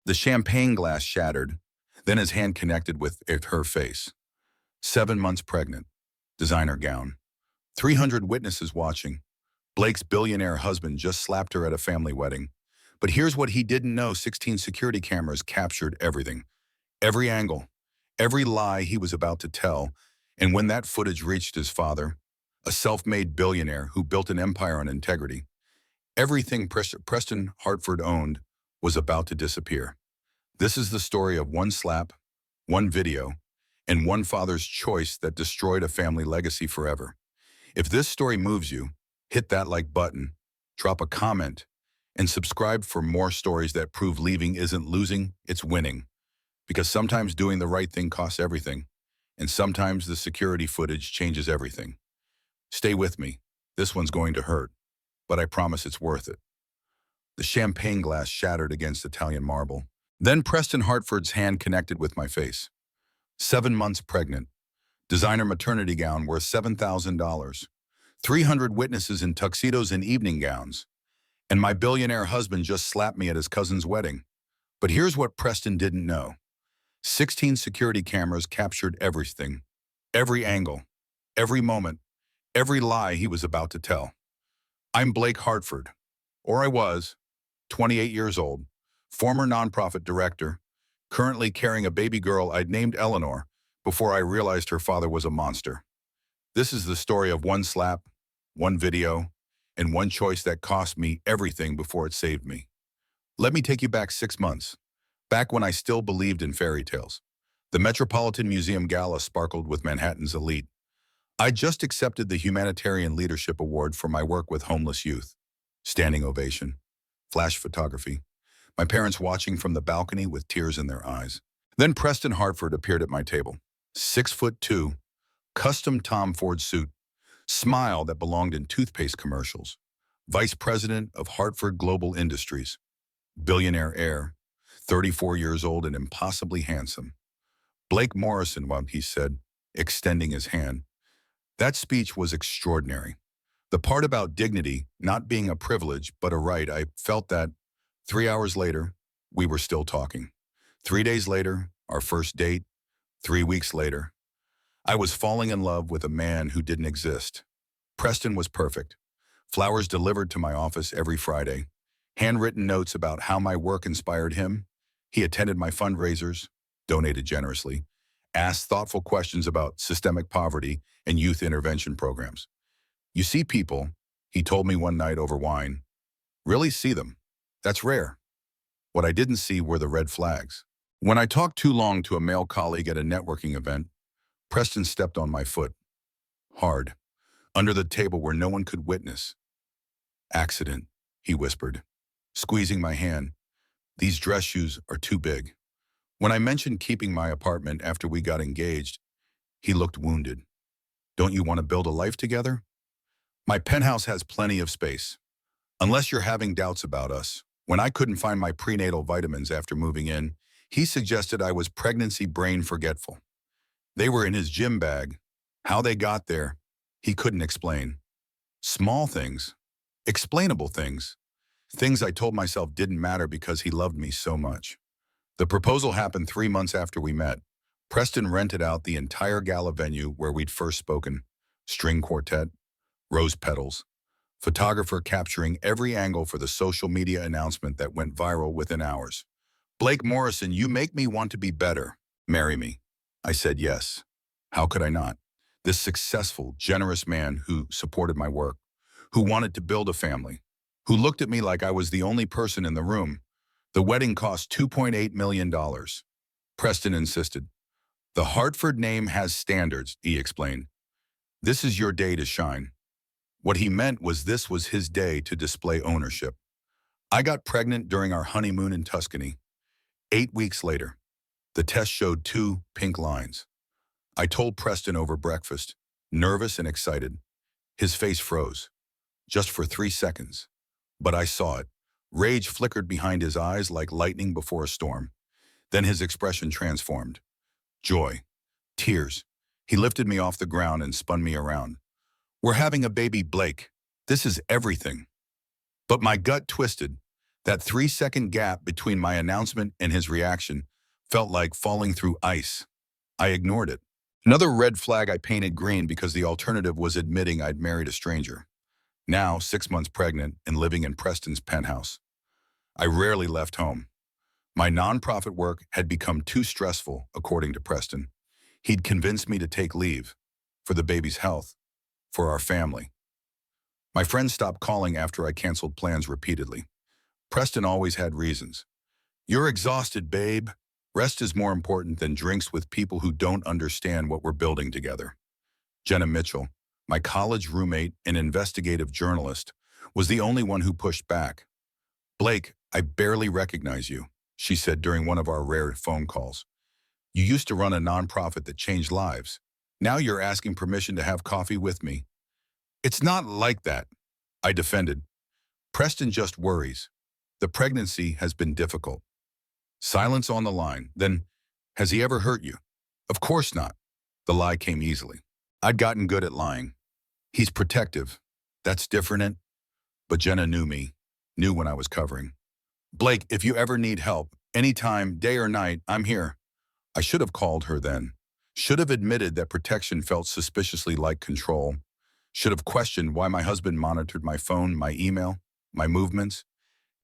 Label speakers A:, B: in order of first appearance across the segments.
A: The champagne glass shattered, then his hand connected with her face. 7 months pregnant. Designer gown. 300 witnesses watching. Blake's billionaire husband just slapped her at a family wedding. But here's what he didn't know: 16 security cameras captured everything. Every angle. Every lie he was about to tell. And when that footage reached his father, a self-made billionaire who built an empire on integrity, everything Preston Hartford owned was about to disappear. This is the story of one slap, one video, and one father's choice that destroyed a family legacy forever. If this story moves you, hit that like button, drop a comment, and subscribe for more stories that prove leaving isn't losing, it's winning. Because sometimes doing the right thing costs everything, and sometimes the security footage changes everything. Stay with me. This one's going to hurt, but I promise it's worth it. The champagne glass shattered against Italian marble. Then Preston Hartford's hand connected with my face. 7 months pregnant. Designer maternity gown worth $7,000. 300 witnesses in tuxedos and evening gowns. And my billionaire husband just slapped me at his cousin's wedding. But here's what Preston didn't know. 16 security cameras captured everything. Every angle. Every moment. Every lie he was about to tell. I'm Blake Hartford. Or I was. 28 years old. Former nonprofit director. Currently carrying a baby girl I'd named Eleanor before I realized her father was a monster. This is the story of one slap, one video, and one choice that cost me everything before it saved me. Let me take you back 6 months, back when I still believed in fairy tales. The Metropolitan Museum Gala sparkled with Manhattan's elite. I just accepted the Humanitarian Leadership Award for my work with homeless youth. Standing ovation. Flash photography. My parents watching from the balcony with tears in their eyes. Then Preston Hartford appeared at my table. 6'2", custom Tom Ford suit, smile that belonged in toothpaste commercials. Vice President of Hartford Global Industries. Billionaire heir, 34 years old and impossibly handsome. Blake Morrison, he said, extending his hand. That speech was extraordinary. The part about dignity not being a privilege but a right, I felt that. 3 hours later, we were still talking. 3 days later, our first date. 3 weeks later, I was falling in love with a man who didn't exist. Preston was perfect. Flowers delivered to my office every Friday. Handwritten notes about how my work inspired him. He attended my fundraisers, donated generously, asked thoughtful questions about systemic poverty and youth intervention programs. You see people, he told me one night over wine, really see them. That's rare. What I didn't see were the red flags. When I talked too long to a male colleague at a networking event, Preston stepped on my foot. Hard. Under the table where no one could witness. Accident, he whispered, squeezing my hand. These dress shoes are too big. When I mentioned keeping my apartment after we got engaged, he looked wounded. Don't you want to build a life together? My penthouse has plenty of space. Unless you're having doubts about us. When I couldn't find my prenatal vitamins after moving in, he suggested I was pregnancy brain forgetful. They were in his gym bag. How they got there, he couldn't explain. Small things, explainable things, things I told myself didn't matter because he loved me so much. The proposal happened 3 months after we met. Preston rented out the entire gala venue where we'd first spoken. String quartet, rose petals, photographer capturing every angle for the social media announcement that went viral within hours. Blake Morrison, you make me want to be better. Marry me. I said yes. How could I not? This successful, generous man who supported my work, who wanted to build a family, who looked at me like I was the only person in the room. The wedding cost $2.8 million. Preston insisted. The Hartford name has standards, he explained. This is your day to shine. What he meant was this was his day to display ownership. I got pregnant during our honeymoon in Tuscany. 8 weeks later, the test showed 2 pink lines. I told Preston over breakfast, nervous and excited. His face froze, just for 3 seconds. But I saw it. Rage flickered behind his eyes like lightning before a storm. Then his expression transformed. Joy. Tears. He lifted me off the ground and spun me around. We're having a baby, Blake. This is everything. But my gut twisted. That 3-second gap between my announcement and his reaction felt like falling through ice. I ignored it. Another red flag I painted green because the alternative was admitting I'd married a stranger. Now, 6 months pregnant and living in Preston's penthouse. I rarely left home. My nonprofit work had become too stressful, according to Preston. He'd convinced me to take leave for the baby's health, for our family. My friends stopped calling after I canceled plans repeatedly. Preston always had reasons. You're exhausted, babe. Rest is more important than drinks with people who don't understand what we're building together. Jenna Mitchell, my college roommate and investigative journalist, was the only one who pushed back. Blake, I barely recognize you, she said during one of our rare phone calls. You used to run a nonprofit that changed lives. Now you're asking permission to have coffee with me. It's not like that, I defended. Preston just worries. The pregnancy has been difficult. Silence on the line. Then, has he ever hurt you? Of course not. The lie came easily. I'd gotten good at lying. He's protective. That's different. But Jenna knew me, knew when I was covering. Blake, if you ever need help, anytime, day or night, I'm here. I should have called her then. Should have admitted that protection felt suspiciously like control. Should have questioned why my husband monitored my phone, my email, my movements.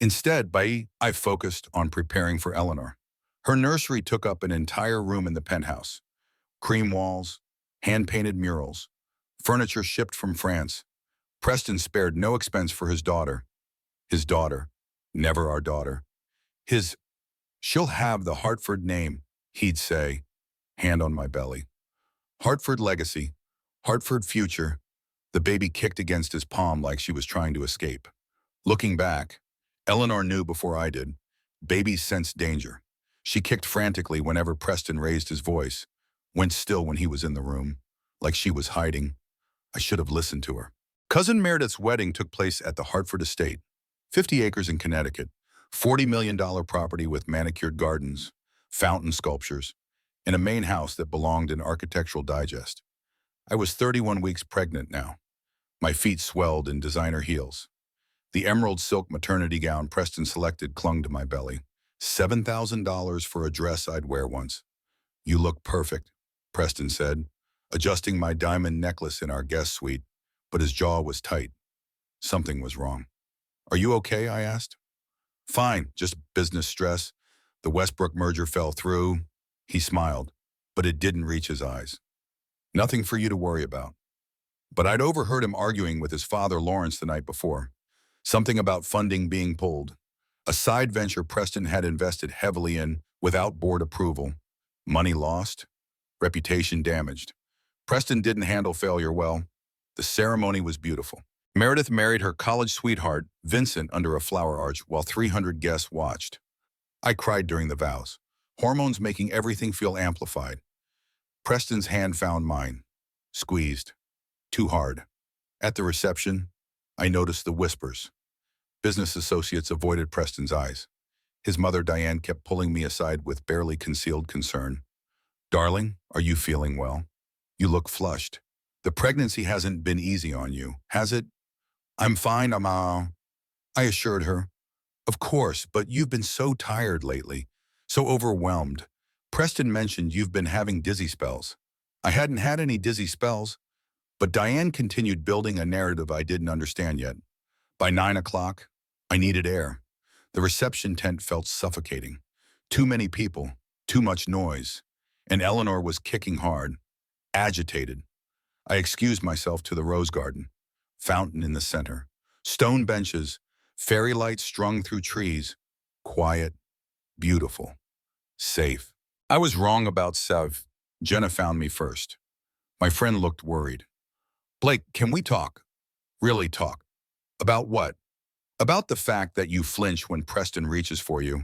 A: Instead, I focused on preparing for Eleanor. Her nursery took up an entire room in the penthouse. Cream walls, hand-painted murals, furniture shipped from France. Preston spared no expense for his daughter. His daughter, never our daughter. She'll have the Hartford name, he'd say, hand on my belly. Hartford legacy, Hartford future. The baby kicked against his palm like she was trying to escape. Looking back, Eleanor knew before I did. Babies sense danger. She kicked frantically whenever Preston raised his voice, went still when he was in the room, like she was hiding. I should have listened to her. Cousin Meredith's wedding took place at the Hartford estate, 50 acres in Connecticut, $40 million property with manicured gardens, fountain sculptures, and a main house that belonged in Architectural Digest. I was 31 weeks pregnant now. My feet swelled in designer heels. The emerald silk maternity gown Preston selected clung to my belly. $7,000 for a dress I'd wear once. You look perfect, Preston said, adjusting my diamond necklace in our guest suite, but his jaw was tight. Something was wrong. Are you okay? I asked. Fine, just business stress. The Westbrook merger fell through. He smiled, but it didn't reach his eyes. Nothing for you to worry about. But I'd overheard him arguing with his father Lawrence the night before. Something about funding being pulled. A side venture Preston had invested heavily in without board approval. Money lost, reputation damaged. Preston didn't handle failure well. The ceremony was beautiful. Meredith married her college sweetheart, Vincent, under a flower arch while 300 guests watched. I cried during the vows, hormones making everything feel amplified. Preston's hand found mine, squeezed, too hard. At the reception, I noticed the whispers. Business associates avoided Preston's eyes. His mother, Diane, kept pulling me aside with barely concealed concern. Darling, are you feeling well? You look flushed. The pregnancy hasn't been easy on you, has it? I'm fine, I assured her. Of course, but you've been so tired lately, so overwhelmed. Preston mentioned you've been having dizzy spells. I hadn't had any dizzy spells, but Diane continued building a narrative I didn't understand yet. By 9 o'clock, I needed air. The reception tent felt suffocating. Too many people, too much noise, and Eleanor was kicking hard, agitated. I excused myself to the rose garden, fountain in the center, stone benches, fairy lights strung through trees, quiet, beautiful, safe. I was wrong about Sev. Jenna found me first. My friend looked worried. Blake, can we talk? Really talk. About what? About the fact that you flinch when Preston reaches for you.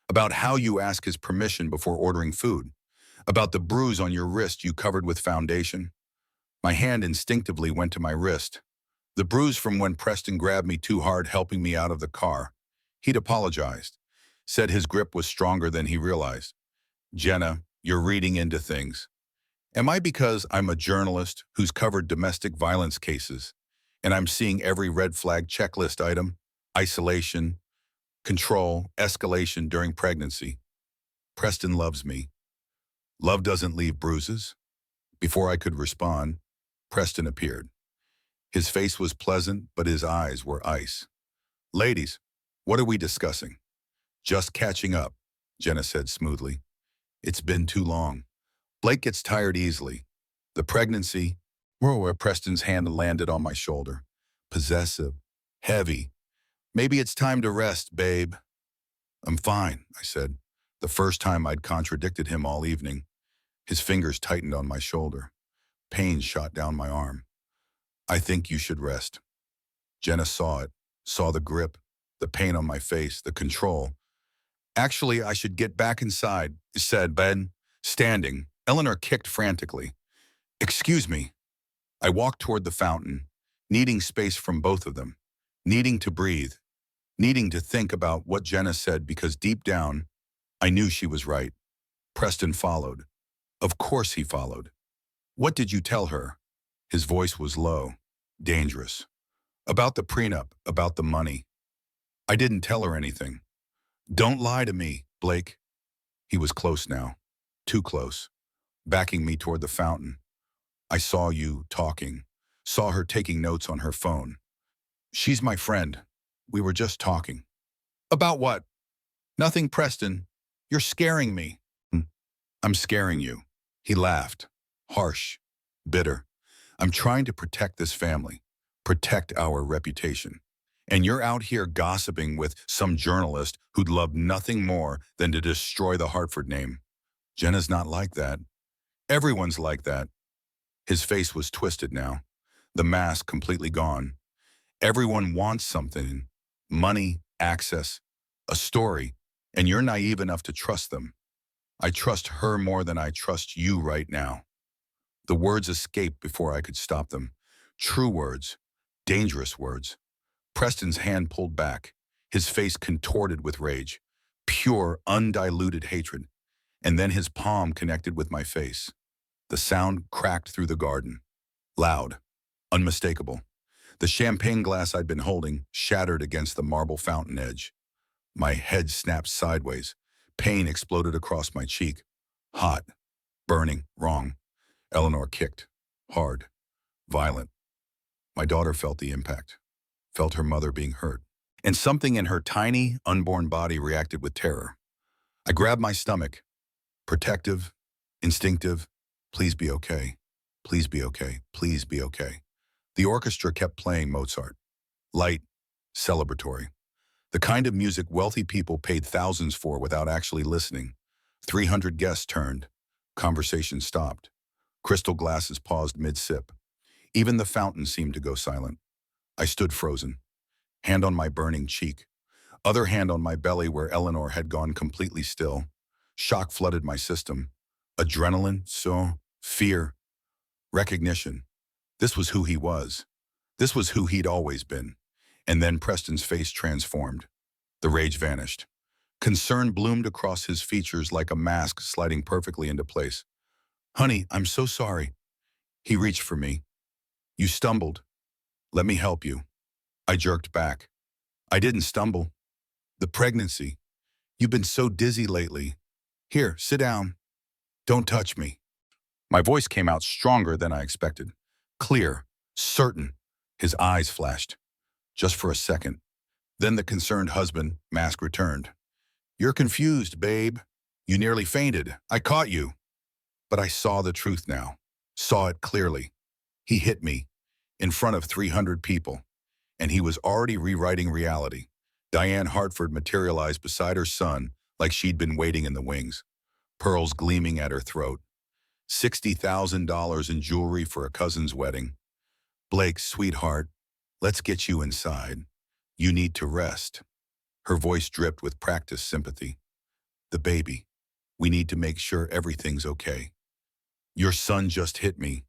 A: About how you ask his permission before ordering food. About the bruise on your wrist you covered with foundation. My hand instinctively went to my wrist. The bruise from when Preston grabbed me too hard, helping me out of the car. He'd apologized. Said his grip was stronger than he realized. Jenna, you're reading into things. Am I because I'm a journalist who's covered domestic violence cases, and I'm seeing every red flag checklist item? Isolation, Control, escalation during pregnancy. Preston loves me. Love doesn't leave bruises. Before I could respond, Preston appeared. His face was pleasant, but his eyes were ice. Ladies, what are we discussing? Just catching up, Jenna said smoothly. It's been too long. Blake gets tired easily. The pregnancy, where Preston's hand landed on my shoulder. Possessive, heavy. Maybe it's time to rest, babe. I'm fine, I said, the first time I'd contradicted him all evening. His fingers tightened on my shoulder. Pain shot down my arm. I think you should rest. Jenna saw it, saw the grip, the pain on my face, the control. Actually, I should get back inside, said Ben, standing. Eleanor kicked frantically. Excuse me. I walked toward the fountain, needing space from both of them, needing to breathe, needing to think about what Jenna said because deep down, I knew she was right. Preston followed. Of course he followed. What did you tell her? His voice was low, dangerous. About the prenup, about the money. I didn't tell her anything. Don't lie to me, Blake. He was close now, too close, backing me toward the fountain. I saw you talking, saw her taking notes on her phone. She's my friend. We were just talking. About what? Nothing, Preston. You're scaring me. I'm scaring you. He laughed, harsh, bitter. I'm trying to protect this family, protect our reputation. And you're out here gossiping with some journalist who'd love nothing more than to destroy the Hartford name. Jenna's not like that. Everyone's like that. His face was twisted now, the mask completely gone. Everyone wants something, money, access, a story, and you're naive enough to trust them. I trust her more than I trust you right now. The words escaped before I could stop them. True words, dangerous words. Preston's hand pulled back, his face contorted with rage, pure, undiluted hatred, and then his palm connected with my face. The sound cracked through the garden, loud, unmistakable. The champagne glass I'd been holding shattered against the marble fountain edge. My head snapped sideways. Pain exploded across my cheek. Hot, burning, wrong. Eleanor kicked, hard, violent. My daughter felt the impact, felt her mother being hurt. And something in her tiny, unborn body reacted with terror. I grabbed my stomach, protective, instinctive. Please be okay. Please be okay. Please be okay. The orchestra kept playing Mozart. Light, celebratory. The kind of music wealthy people paid thousands for without actually listening. 300 guests turned. Conversation stopped. Crystal glasses paused mid-sip. Even the fountain seemed to go silent. I stood frozen, hand on my burning cheek, other hand on my belly where Eleanor had gone completely still. Shock flooded my system. Adrenaline, fear, recognition. This was who he was. This was who he'd always been. And then Preston's face transformed. The rage vanished. Concern bloomed across his features like a mask sliding perfectly into place. Honey, I'm so sorry. He reached for me. You stumbled. Let me help you. I jerked back. I didn't stumble. The pregnancy. You've been so dizzy lately. Here, sit down. Don't touch me. My voice came out stronger than I expected. Clear, certain. His eyes flashed. Just for a second. Then the concerned husband, mask returned. You're confused, babe. You nearly fainted. I caught you. But I saw the truth now. Saw it clearly. He hit me. In front of 300 people. And he was already rewriting reality. Diane Hartford materialized beside her son like she'd been waiting in the wings. Pearls gleaming at her throat. $60,000 in jewelry for a cousin's wedding. Blake, sweetheart, let's get you inside. You need to rest. Her voice dripped with practiced sympathy. The baby. We need to make sure everything's okay. Your son just hit me.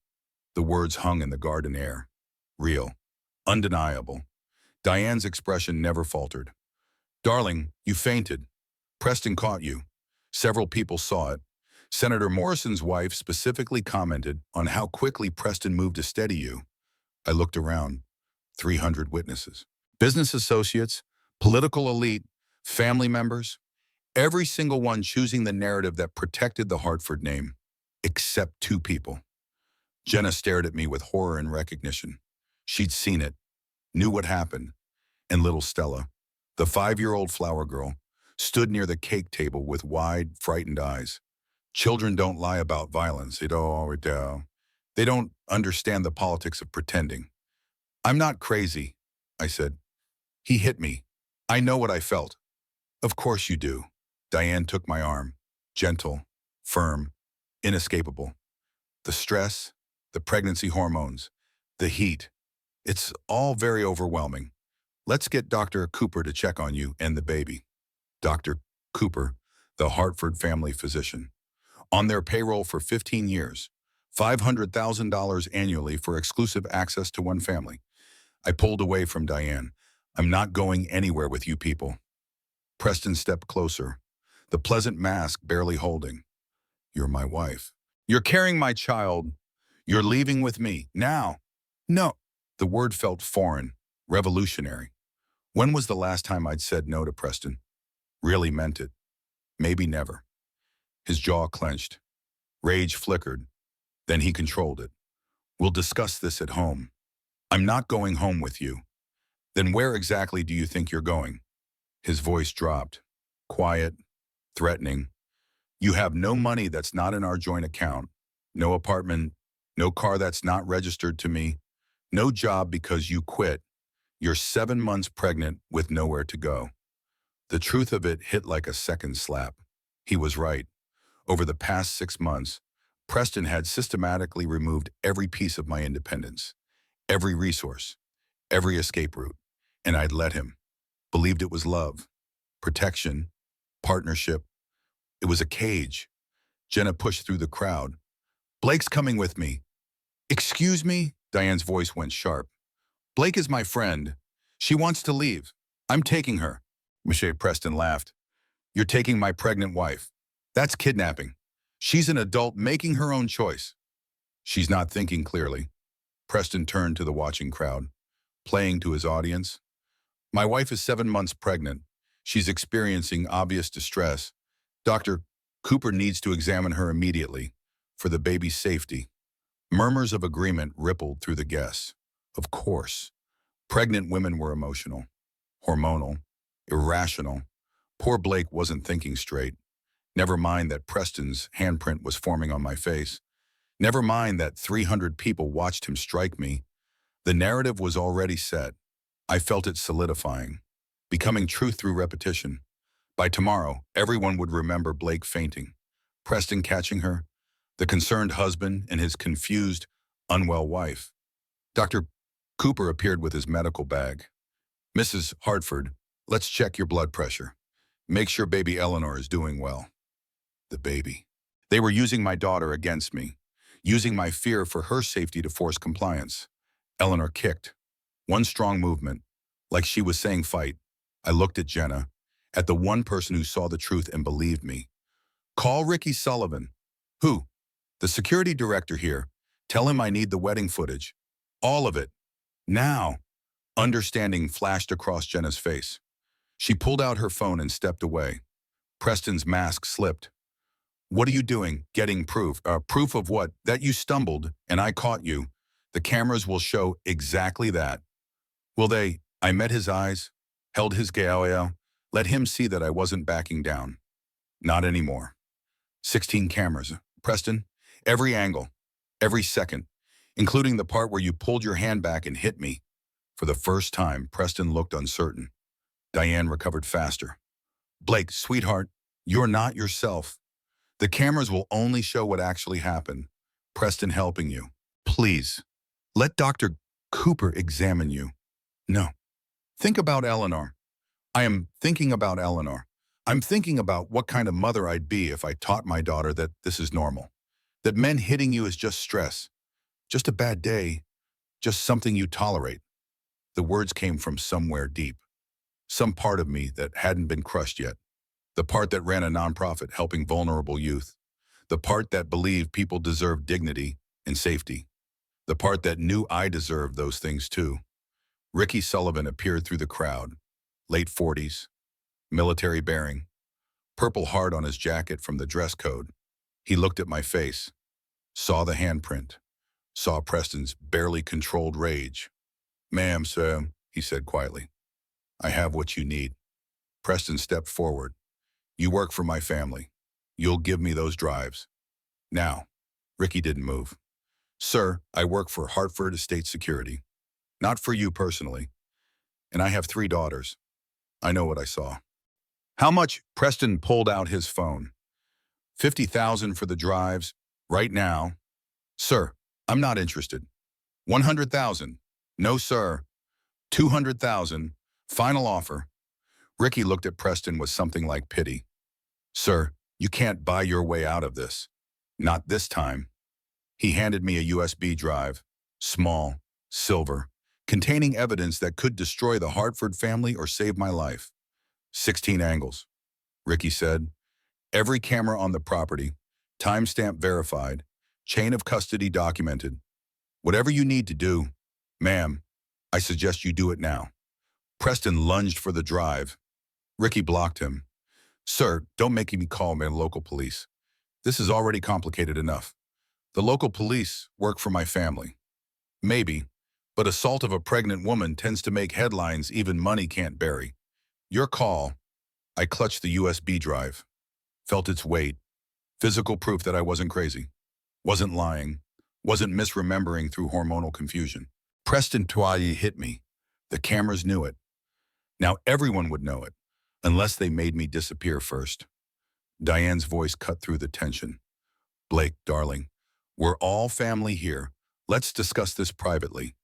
A: The words hung in the garden air. Real. Undeniable. Diane's expression never faltered. Darling, you fainted. Preston caught you. Several people saw it. Senator Morrison's wife specifically commented on how quickly Preston moved to steady you. I looked around. 300 witnesses. Business associates, political elite, family members, every single one choosing the narrative that protected the Hartford name, except two people. Jenna stared at me with horror and recognition. She'd seen it, knew what happened, and little Stella, the 5-year-old flower girl, stood near the cake table with wide, frightened eyes. Children don't lie about violence. They don't understand the politics of pretending. I'm not crazy, I said. He hit me. I know what I felt. Of course you do. Diane took my arm. Gentle, firm, inescapable. The stress, the pregnancy hormones, the heat. It's all very overwhelming. Let's get Dr. Cooper to check on you and the baby. Dr. Cooper, the Hartford family physician. On their payroll for 15 years, $500,000 annually for exclusive access to one family. I pulled away from Diane. I'm not going anywhere with you people. Preston stepped closer, the pleasant mask barely holding. You're my wife. You're carrying my child. You're leaving with me. Now. No. The word felt foreign, revolutionary. When was the last time I'd said no to Preston? Really meant it. Maybe never. His jaw clenched. Rage flickered. Then he controlled it. We'll discuss this at home. I'm not going home with you. Then where exactly do you think you're going? His voice dropped. Quiet, threatening. You have no money that's not in our joint account. No apartment, no car that's not registered to me. No job because you quit. You're 7 months pregnant with nowhere to go. The truth of it hit like a second slap. He was right. Over the past 6 months, Preston had systematically removed every piece of my independence, every resource, every escape route, and I'd let him. Believed it was love, protection, partnership. It was a cage. Jenna pushed through the crowd. Blake's coming with me. Excuse me? Diane's voice went sharp. Blake is my friend. She wants to leave. I'm taking her. Michelle Preston laughed. You're taking my pregnant wife. That's kidnapping. She's an adult making her own choice. She's not thinking clearly. Preston turned to the watching crowd, playing to his audience. My wife is 7 months pregnant. She's experiencing obvious distress. Dr. Cooper needs to examine her immediately for the baby's safety. Murmurs of agreement rippled through the guests. Of course. Pregnant women were emotional, hormonal, irrational. Poor Blake wasn't thinking straight. Never mind that Preston's handprint was forming on my face. Never mind that 300 people watched him strike me. The narrative was already set. I felt it solidifying, becoming truth through repetition. By tomorrow, everyone would remember Blake fainting, Preston catching her, the concerned husband and his confused, unwell wife. Dr. Cooper appeared with his medical bag. Mrs. Hartford, let's check your blood pressure. Make sure baby Eleanor is doing well. The baby. They were using my daughter against me, using my fear for her safety to force compliance. Eleanor kicked. One strong movement, like she was saying fight. I looked at Jenna, at the one person who saw the truth and believed me. Call Ricky Sullivan. Who? The security director here. Tell him I need the wedding footage. All of it. Now. Understanding flashed across Jenna's face. She pulled out her phone and stepped away. Preston's mask slipped. What are you doing? Getting proof. Proof of what? That you stumbled and I caught you. The cameras will show exactly that. Will they? I met his eyes, held his gaze, let him see that I wasn't backing down. Not anymore. 16 cameras. Preston, every angle, every second, including the part where you pulled your hand back and hit me. For the first time, Preston looked uncertain. Diane recovered faster. Blake, sweetheart, you're not yourself. The cameras will only show what actually happened. Preston helping you. Please, let Dr. Cooper examine you. No. Think about Eleanor. I am thinking about Eleanor. I'm thinking about what kind of mother I'd be if I taught my daughter that this is normal. That men hitting you is just stress. Just a bad day. Just something you tolerate. The words came from somewhere deep. Some part of me that hadn't been crushed yet. The part that ran a nonprofit helping vulnerable youth. The part that believed people deserve dignity and safety. The part that knew I deserved those things too. Ricky Sullivan appeared through the crowd, late 40s, military bearing, purple heart on his jacket from the dress code. He looked at my face, saw the handprint, saw Preston's barely controlled rage. "Ma'am, sir," he said quietly, "I have what you need." Preston stepped forward. "You work for my family. You'll give me those drives." Now, Ricky didn't move. "Sir, I work for Hartford Estate Security. Not for you personally. And I have 3 daughters. I know what I saw." "How much?" Preston pulled out his phone. 50,000 for the drives, right now." "Sir, I'm not interested." 100,000. "No, sir." 200,000. Final offer. Ricky looked at Preston with something like pity. "Sir, you can't buy your way out of this. Not this time." He handed me a USB drive, small, silver, containing evidence that could destroy the Hartford family or save my life. 16 angles. Ricky said, "Every camera on the property, timestamp verified, chain of custody documented. Whatever you need to do, ma'am, I suggest you do it now." Preston lunged for the drive. Ricky blocked him. "Sir, don't make me call my local police. This is already complicated enough. The local police work for my family." "Maybe, but assault of a pregnant woman tends to make headlines even money can't bury. Your call." I clutched the USB drive, felt its weight, physical proof that I wasn't crazy, wasn't lying, wasn't misremembering through hormonal confusion. Preston Toye hit me. The cameras knew it. Now everyone would know it, unless they made me disappear first. Diane's voice cut through the tension. "Blake, darling, we're all family here. Let's discuss this privately.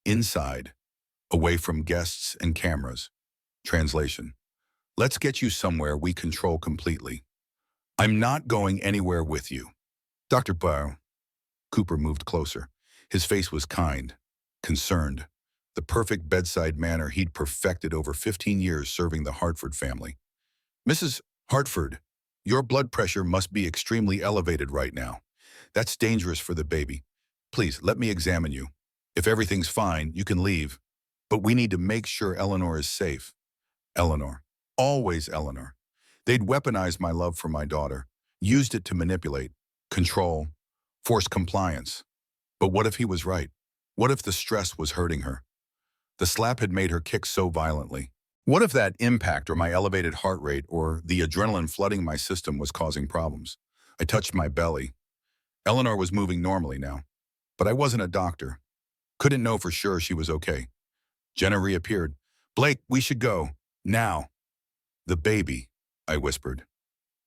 A: Inside, away from guests and cameras." Translation: "Let's get you somewhere we control completely." "I'm not going anywhere with you." "Dr. Barrow." Cooper moved closer. His face was kind, concerned, the perfect bedside manner he'd perfected over 15 years serving the Hartford family. "Mrs. Hartford, your blood pressure must be extremely elevated right now. That's dangerous for the baby. Please, let me examine you. If everything's fine, you can leave. But we need to make sure Eleanor is safe." Eleanor. Always Eleanor. They'd weaponized my love for my daughter, used it to manipulate, control, force compliance. But what if he was right? What if the stress was hurting her? The slap had made her kick so violently. What if that impact or my elevated heart rate or the adrenaline flooding my system was causing problems? I touched my belly. Eleanor was moving normally now, but I wasn't a doctor. Couldn't know for sure she was okay. Jenna reappeared. "Blake, we should go. Now." "The baby," I whispered,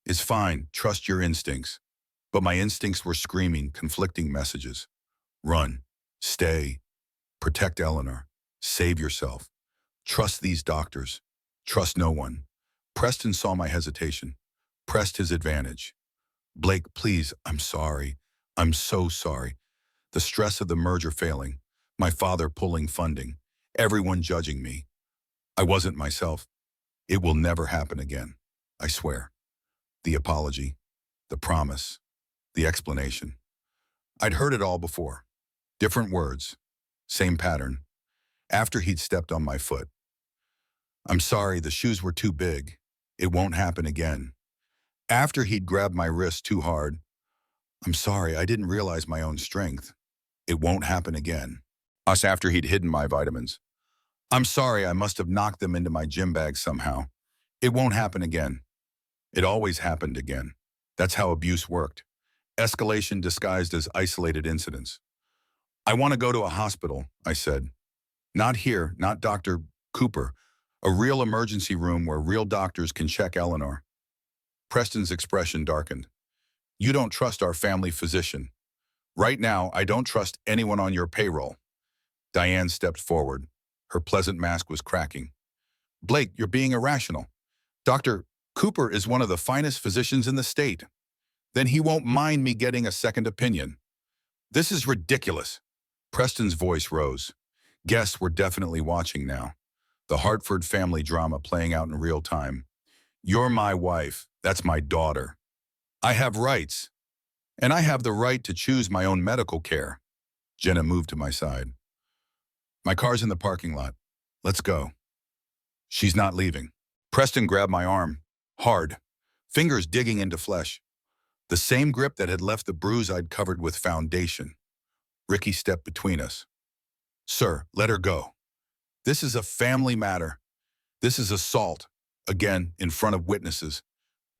A: "is fine. Trust your instincts." But my instincts were screaming conflicting messages. Run. Stay. Protect Eleanor. Save yourself. Trust these doctors. Trust no one. Preston saw my hesitation, pressed his advantage. "Blake, please, I'm sorry. I'm so sorry." The stress of the merger failing, my father pulling funding, everyone judging me. I wasn't myself. "It will never happen again. I swear." The apology, the promise, the explanation. I'd heard it all before. Different words, same pattern. After he'd stepped on my foot. "I'm sorry, the shoes were too big. It won't happen again." After he'd grabbed my wrist too hard. "I'm sorry, I didn't realize my own strength. It won't happen again." Us after he'd hidden my vitamins. "I'm sorry, I must have knocked them into my gym bag somehow. It won't happen again." It always happened again. That's how abuse worked. Escalation disguised as isolated incidents. "I want to go to a hospital," I said. "Not here, not Dr. Cooper. A real emergency room where real doctors can check Eleanor." Preston's expression darkened. "You don't trust our family physician. Right now, I don't trust anyone on your payroll." Diane stepped forward. Her pleasant mask was cracking. "Blake, you're being irrational. Dr. Cooper is one of the finest physicians in the state. Then he won't mind me getting a second opinion." "This is ridiculous." Preston's voice rose. Guests were definitely watching now. The Hartford family drama playing out in real time. "You're my wife. That's my daughter. I have rights. And I have the right to choose my own medical care." Jenna moved to my side. "My car's in the parking lot. Let's go." "She's not leaving." Preston grabbed my arm, hard, fingers digging into flesh. The same grip that had left the bruise I'd covered with foundation. Ricky stepped between us. Sir, let her go. This is a family matter. This is assault. Again, in front of witnesses.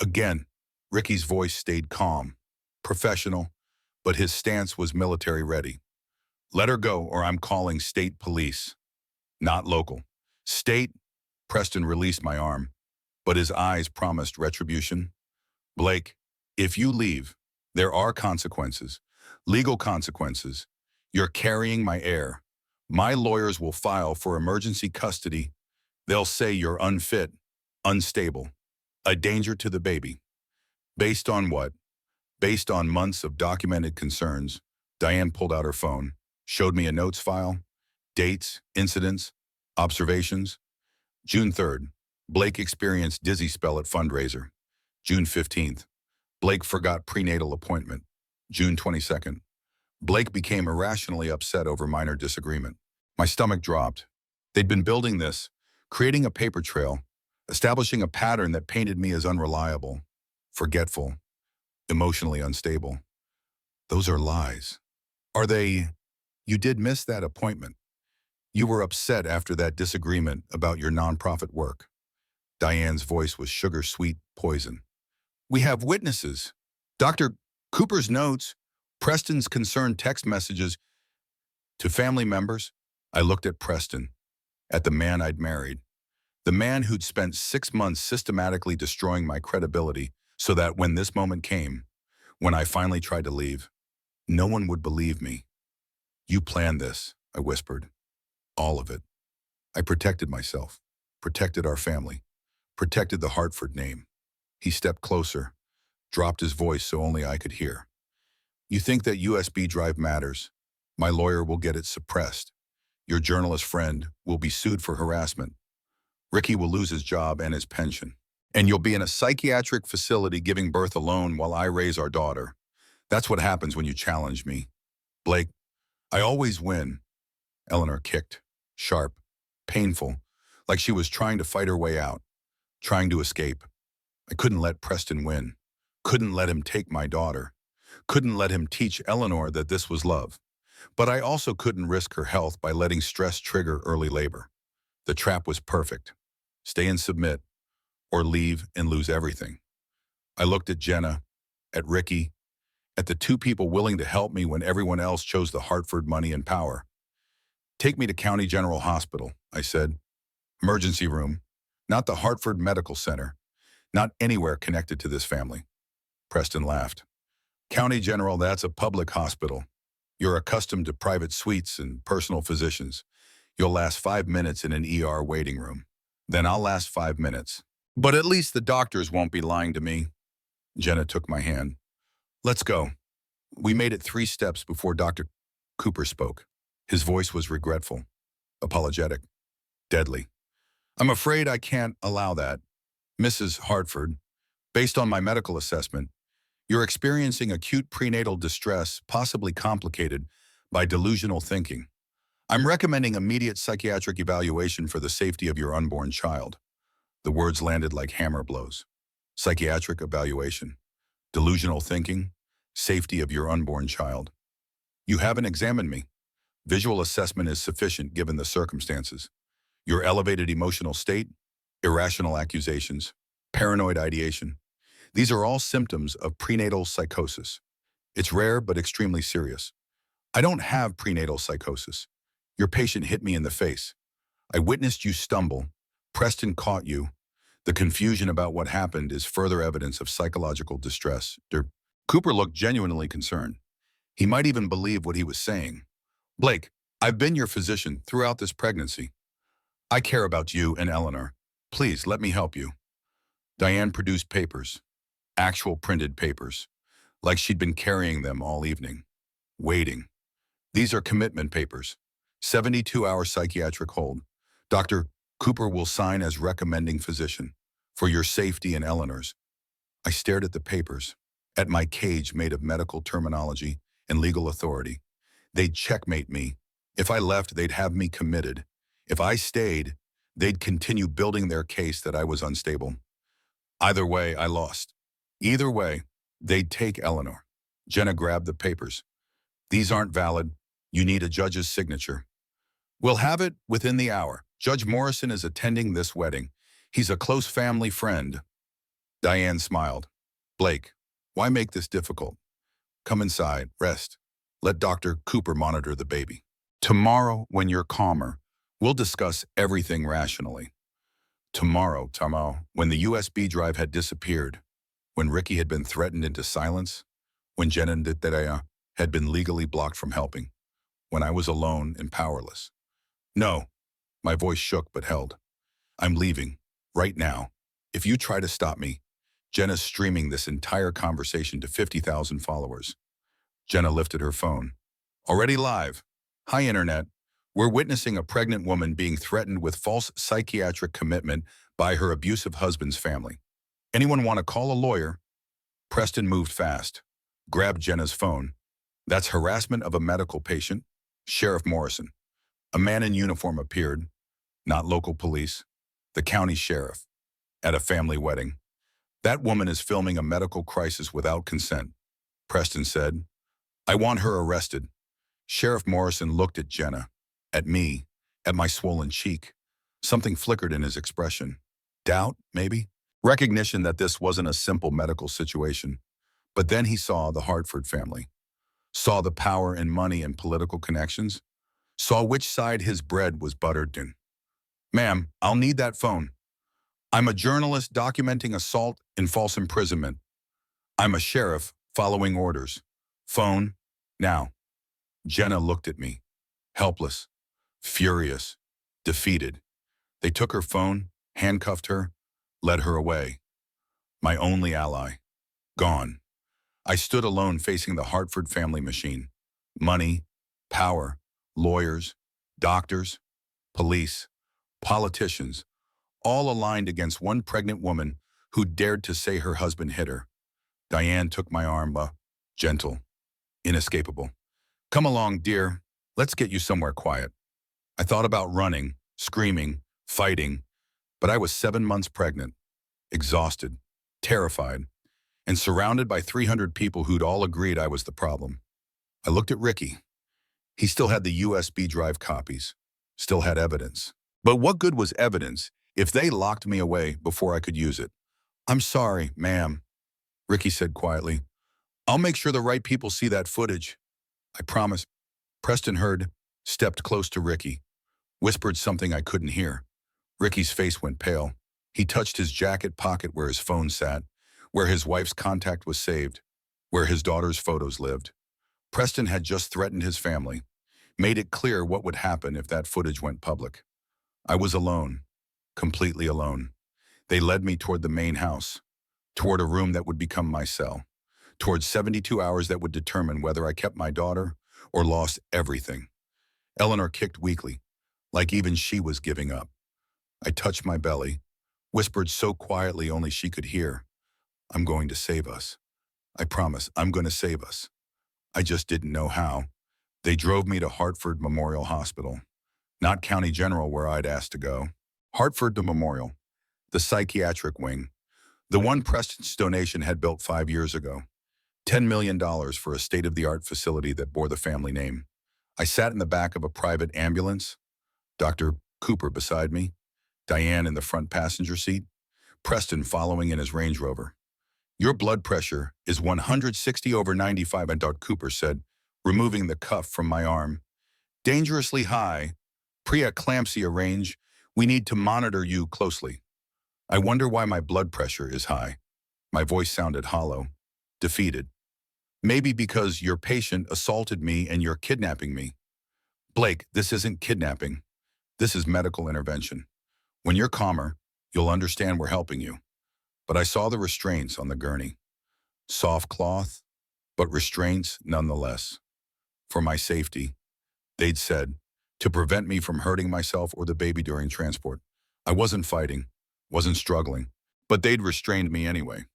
A: Again, Ricky's voice stayed calm, professional, but his stance was military-ready. Let her go or I'm calling state police. Not local. State. Preston released my arm, but his eyes promised retribution. Blake, if you leave, there are consequences, legal consequences. You're carrying my heir. My lawyers will file for emergency custody. They'll say you're unfit, unstable, a danger to the baby. Based on what? Based on months of documented concerns. Diane pulled out her phone, showed me a notes file, dates, incidents, observations. June 3rd, Blake experienced dizzy spell at fundraiser. June 15th, Blake forgot prenatal appointment. June 22nd, Blake became irrationally upset over minor disagreement. My stomach dropped. They'd been building this, creating a paper trail, establishing a pattern that painted me as unreliable, forgetful, emotionally unstable. Those are lies. Are they? You did miss that appointment. You were upset after that disagreement about your nonprofit work. Diane's voice was sugar-sweet poison. We have witnesses. Dr. Cooper's notes, Preston's concerned text messages. To family members, I looked at Preston, at the man I'd married, the man who'd spent 6 months systematically destroying my credibility so that when this moment came, when I finally tried to leave, no one would believe me. You planned this, I whispered. All of it. I protected myself, protected our family, protected the Hartford name. He stepped closer, dropped his voice so only I could hear. You think that USB drive matters? My lawyer will get it suppressed. Your journalist friend will be sued for harassment. Ricky will lose his job and his pension. And you'll be in a psychiatric facility giving birth alone while I raise our daughter. That's what happens when you challenge me. Blake, I always win. Eleanor kicked, sharp, painful, like she was trying to fight her way out, trying to escape. I couldn't let Preston win, couldn't let him take my daughter, couldn't let him teach Eleanor that this was love. But I also couldn't risk her health by letting stress trigger early labor. The trap was perfect. Stay and submit, or leave and lose everything. I looked at Jenna, at Ricky, at the two people willing to help me when everyone else chose the Hartford money and power. Take me to County General Hospital, I said. Emergency room, not the Hartford Medical Center, not anywhere connected to this family. Preston laughed. County General, that's a public hospital. You're accustomed to private suites and personal physicians. You'll last 5 minutes in an ER waiting room. Then I'll last 5 minutes. But at least the doctors won't be lying to me. Jenna took my hand. Let's go. We made it 3 steps before Dr. Cooper spoke. His voice was regretful, apologetic, deadly. I'm afraid I can't allow that. Mrs. Hartford, based on my medical assessment, you're experiencing acute prenatal distress, possibly complicated by delusional thinking. I'm recommending immediate psychiatric evaluation for the safety of your unborn child. The words landed like hammer blows. Psychiatric evaluation, delusional thinking, safety of your unborn child. You haven't examined me. Visual assessment is sufficient given the circumstances. Your elevated emotional state, irrational accusations, paranoid ideation. These are all symptoms of prenatal psychosis. It's rare but extremely serious. I don't have prenatal psychosis. Your patient hit me in the face. I witnessed you stumble. Preston caught you. The confusion about what happened is further evidence of psychological distress. Cooper looked genuinely concerned. He might even believe what he was saying. Blake, I've been your physician throughout this pregnancy. I care about you and Eleanor. Please let me help you. Diane produced papers, actual printed papers, like she'd been carrying them all evening, waiting. These are commitment papers, 72-hour psychiatric hold. Dr. Cooper will sign as recommending physician for your safety and Eleanor's. I stared at the papers, at my cage made of medical terminology and legal authority. They'd checkmate me. If I left, they'd have me committed. If I stayed, they'd continue building their case that I was unstable. Either way, I lost. Either way, they'd take Eleanor. Jenna grabbed the papers. These aren't valid. You need a judge's signature. We'll have it within the hour. Judge Morrison is attending this wedding. He's a close family friend. Diane smiled. Blake, why make this difficult? Come inside, rest. Let Dr. Cooper monitor the baby. Tomorrow, when you're calmer, we'll discuss everything rationally. Tomorrow, when the USB drive had disappeared, when Ricky had been threatened into silence, when Jenna and Didea had been legally blocked from helping, when I was alone and powerless. No, my voice shook but held. I'm leaving, right now. If you try to stop me, Jenna's streaming this entire conversation to 50,000 followers. Jenna lifted her phone. Already live. Hi, Internet. We're witnessing a pregnant woman being threatened with false psychiatric commitment by her abusive husband's family. Anyone want to call a lawyer? Preston moved fast, grabbed Jenna's phone. That's harassment of a medical patient. Sheriff Morrison. A man in uniform appeared, not local police, the county sheriff, at a family wedding. That woman is filming a medical crisis without consent, Preston said. I want her arrested. Sheriff Morrison looked at Jenna, at me, at my swollen cheek. Something flickered in his expression. Doubt, maybe? Recognition that this wasn't a simple medical situation. But then he saw the Hartford family, saw the power and money and political connections, saw which side his bread was buttered in. Ma'am, I'll need that phone. I'm a journalist documenting assault and false imprisonment. I'm a sheriff following orders. Phone, now. Jenna looked at me, helpless, furious, defeated. They took her phone, handcuffed her, led her away. My only ally, gone. I stood alone facing the Hartford family machine. Money, power, lawyers, doctors, police, politicians, all aligned against one pregnant woman who dared to say her husband hit her. Diane took my arm, gentle, inescapable. Come along, dear. Let's get you somewhere quiet. I thought about running, screaming, fighting, but I was 7 months pregnant, exhausted, terrified, and surrounded by 300 people who'd all agreed I was the problem. I looked at Ricky. He still had the USB drive copies, still had evidence. But what good was evidence if they locked me away before I could use it? I'm sorry, ma'am, Ricky said quietly. I'll make sure the right people see that footage. I promise. Preston heard, stepped close to Ricky, whispered something I couldn't hear. Ricky's face went pale. He touched his jacket pocket where his phone sat, where his wife's contact was saved, where his daughter's photos lived. Preston had just threatened his family, made it clear what would happen if that footage went public. I was alone, completely alone. They led me toward the main house, toward a room that would become my cell, toward 72 hours that would determine whether I kept my daughter or lost everything. Eleanor kicked weakly, like even she was giving up. I touched my belly, whispered so quietly only she could hear. I'm going to save us. I promise, I'm going to save us. I just didn't know how. They drove me to Hartford Memorial Hospital, not County General where I'd asked to go. Hartford to Memorial, the psychiatric wing, the one Preston's donation had built 5 years ago. $10 million for a state-of-the-art facility that bore the family name. I sat in the back of a private ambulance, Dr. Cooper beside me, Diane in the front passenger seat, Preston following in his Range Rover. Your blood pressure is 160/95, and Dr. Cooper said, removing the cuff from my arm. Dangerously high, preeclampsia range, we need to monitor you closely. I wonder why my blood pressure is high. My voice sounded hollow, defeated. Maybe because your patient assaulted me and you're kidnapping me. Blake, this isn't kidnapping. This is medical intervention. When you're calmer, you'll understand we're helping you. But I saw the restraints on the gurney. Soft cloth, but restraints nonetheless. For my safety, they'd said, to prevent me from hurting myself or the baby during transport. I wasn't fighting, wasn't struggling, but they'd restrained me anyway.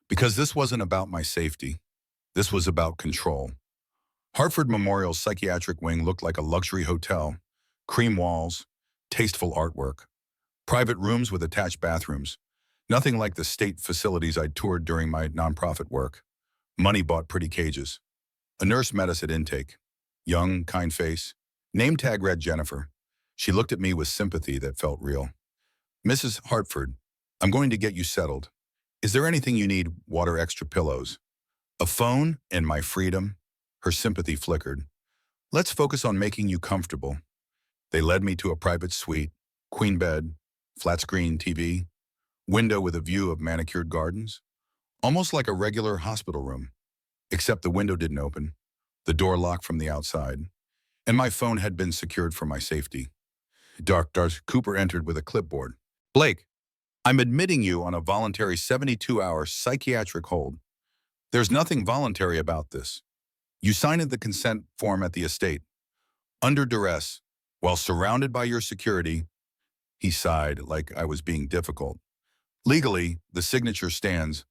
A: Because this wasn't about my safety. This was about control. Hartford Memorial's psychiatric wing looked like a luxury hotel, cream walls, tasteful artwork. Private rooms with attached bathrooms. Nothing like the state facilities I'd toured during my nonprofit work. Money bought pretty cages. A nurse met us at intake. Young, kind face. Name tag read Jennifer. She looked at me with sympathy that felt real. Mrs. Hartford, I'm going to get you settled. Is there anything you need? Water, extra pillows. A phone and my freedom? Her sympathy flickered. Let's focus on making you comfortable. They led me to a private suite, queen bed, flat screen TV, window with a view of manicured gardens. Almost like a regular hospital room, except the window didn't open, the door locked from the outside, and my phone had been secured for my safety. Dr. Cooper entered with a clipboard. Blake, I'm admitting you on a voluntary 72-hour psychiatric hold. There's nothing voluntary about this. You signed the consent form at the estate. Under duress, while surrounded by your security, he sighed like I was being difficult. Legally, the signature stands.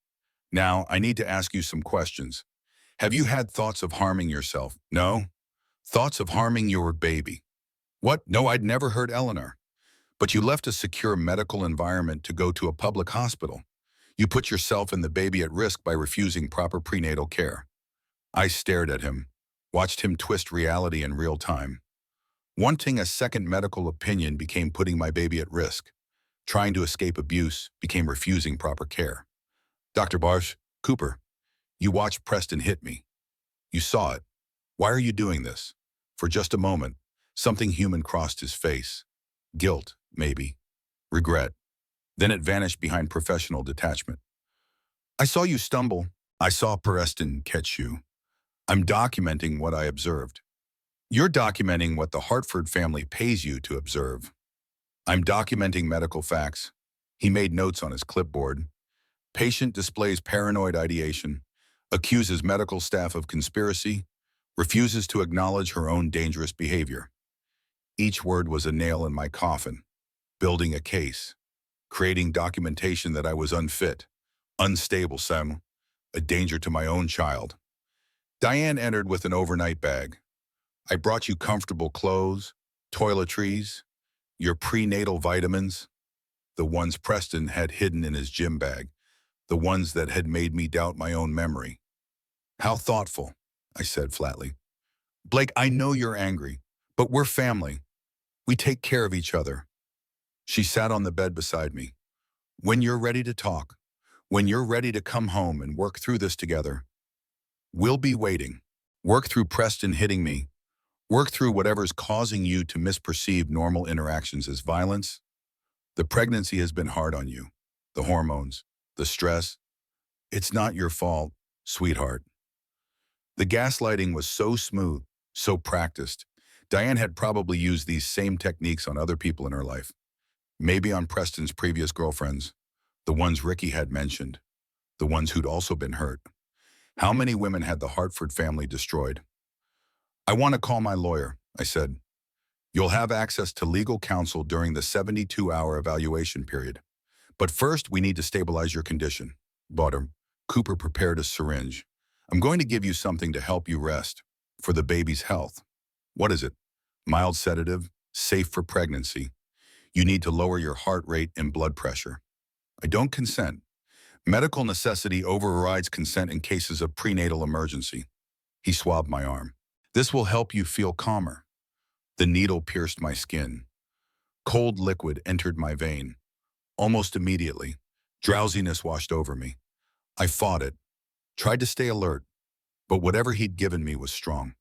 A: Now, I need to ask you some questions. Have you had thoughts of harming yourself? No? Thoughts of harming your baby? What? No, I'd never heard Eleanor. But you left a secure medical environment to go to a public hospital. You put yourself and the baby at risk by refusing proper prenatal care. I stared at him, watched him twist reality in real time. Wanting a second medical opinion became putting my baby at risk. Trying to escape abuse became refusing proper care. Dr. Cooper, you watched Preston hit me. You saw it. Why are you doing this? For just a moment, something human crossed his face. Guilt, maybe. Regret. Then it vanished behind professional detachment. I saw you stumble. I saw Preston catch you. I'm documenting what I observed. You're documenting what the Hartford family pays you to observe. I'm documenting medical facts. He made notes on his clipboard. Patient displays paranoid ideation, accuses medical staff of conspiracy, refuses to acknowledge her own dangerous behavior. Each word was a nail in my coffin, building a case, creating documentation that I was unfit, unstable, a danger to my own child. Diane entered with an overnight bag. I brought you comfortable clothes, toiletries, your prenatal vitamins, the ones Preston had hidden in his gym bag, the ones that had made me doubt my own memory. How thoughtful, I said flatly. Blake, I know you're angry, but we're family. We take care of each other. She sat on the bed beside me. When you're ready to talk, when you're ready to come home and work through this together, we'll be waiting. Work through Preston hitting me. Work through whatever's causing you to misperceive normal interactions as violence. The pregnancy has been hard on you. The hormones, the stress. It's not your fault, sweetheart. The gaslighting was so smooth, so practiced. Diane had probably used these same techniques on other people in her life. Maybe on Preston's previous girlfriends, the ones Ricky had mentioned, the ones who'd also been hurt. How many women had the Hartford family destroyed? I want to call my lawyer, I said. You'll have access to legal counsel during the 72-hour evaluation period. But first, we need to stabilize your condition. Bottom. Cooper prepared a syringe. I'm going to give you something to help you rest, for the baby's health. What is it? Mild sedative, safe for pregnancy. You need to lower your heart rate and blood pressure. I don't consent. Medical necessity overrides consent in cases of prenatal emergency. He swabbed my arm. This will help you feel calmer. The needle pierced my skin. Cold liquid entered my vein. Almost immediately, drowsiness washed over me. I fought it, tried to stay alert, but whatever he'd given me was strong.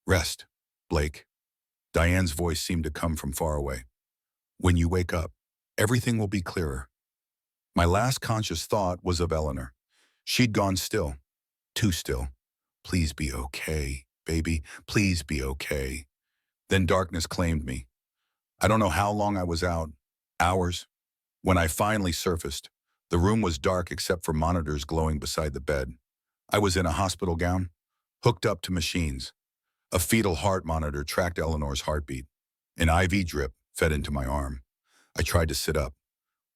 A: Rest, Blake. Diane's voice seemed to come from far away. When you wake up, everything will be clearer. My last conscious thought was of Eleanor. She'd gone still, too still. Please be okay, baby. Please be okay. Then darkness claimed me. I don't know how long I was out, hours. When I finally surfaced, the room was dark except for monitors glowing beside the bed. I was in a hospital gown, hooked up to machines. A fetal heart monitor tracked Eleanor's heartbeat. An IV drip fed into my arm. I tried to sit up.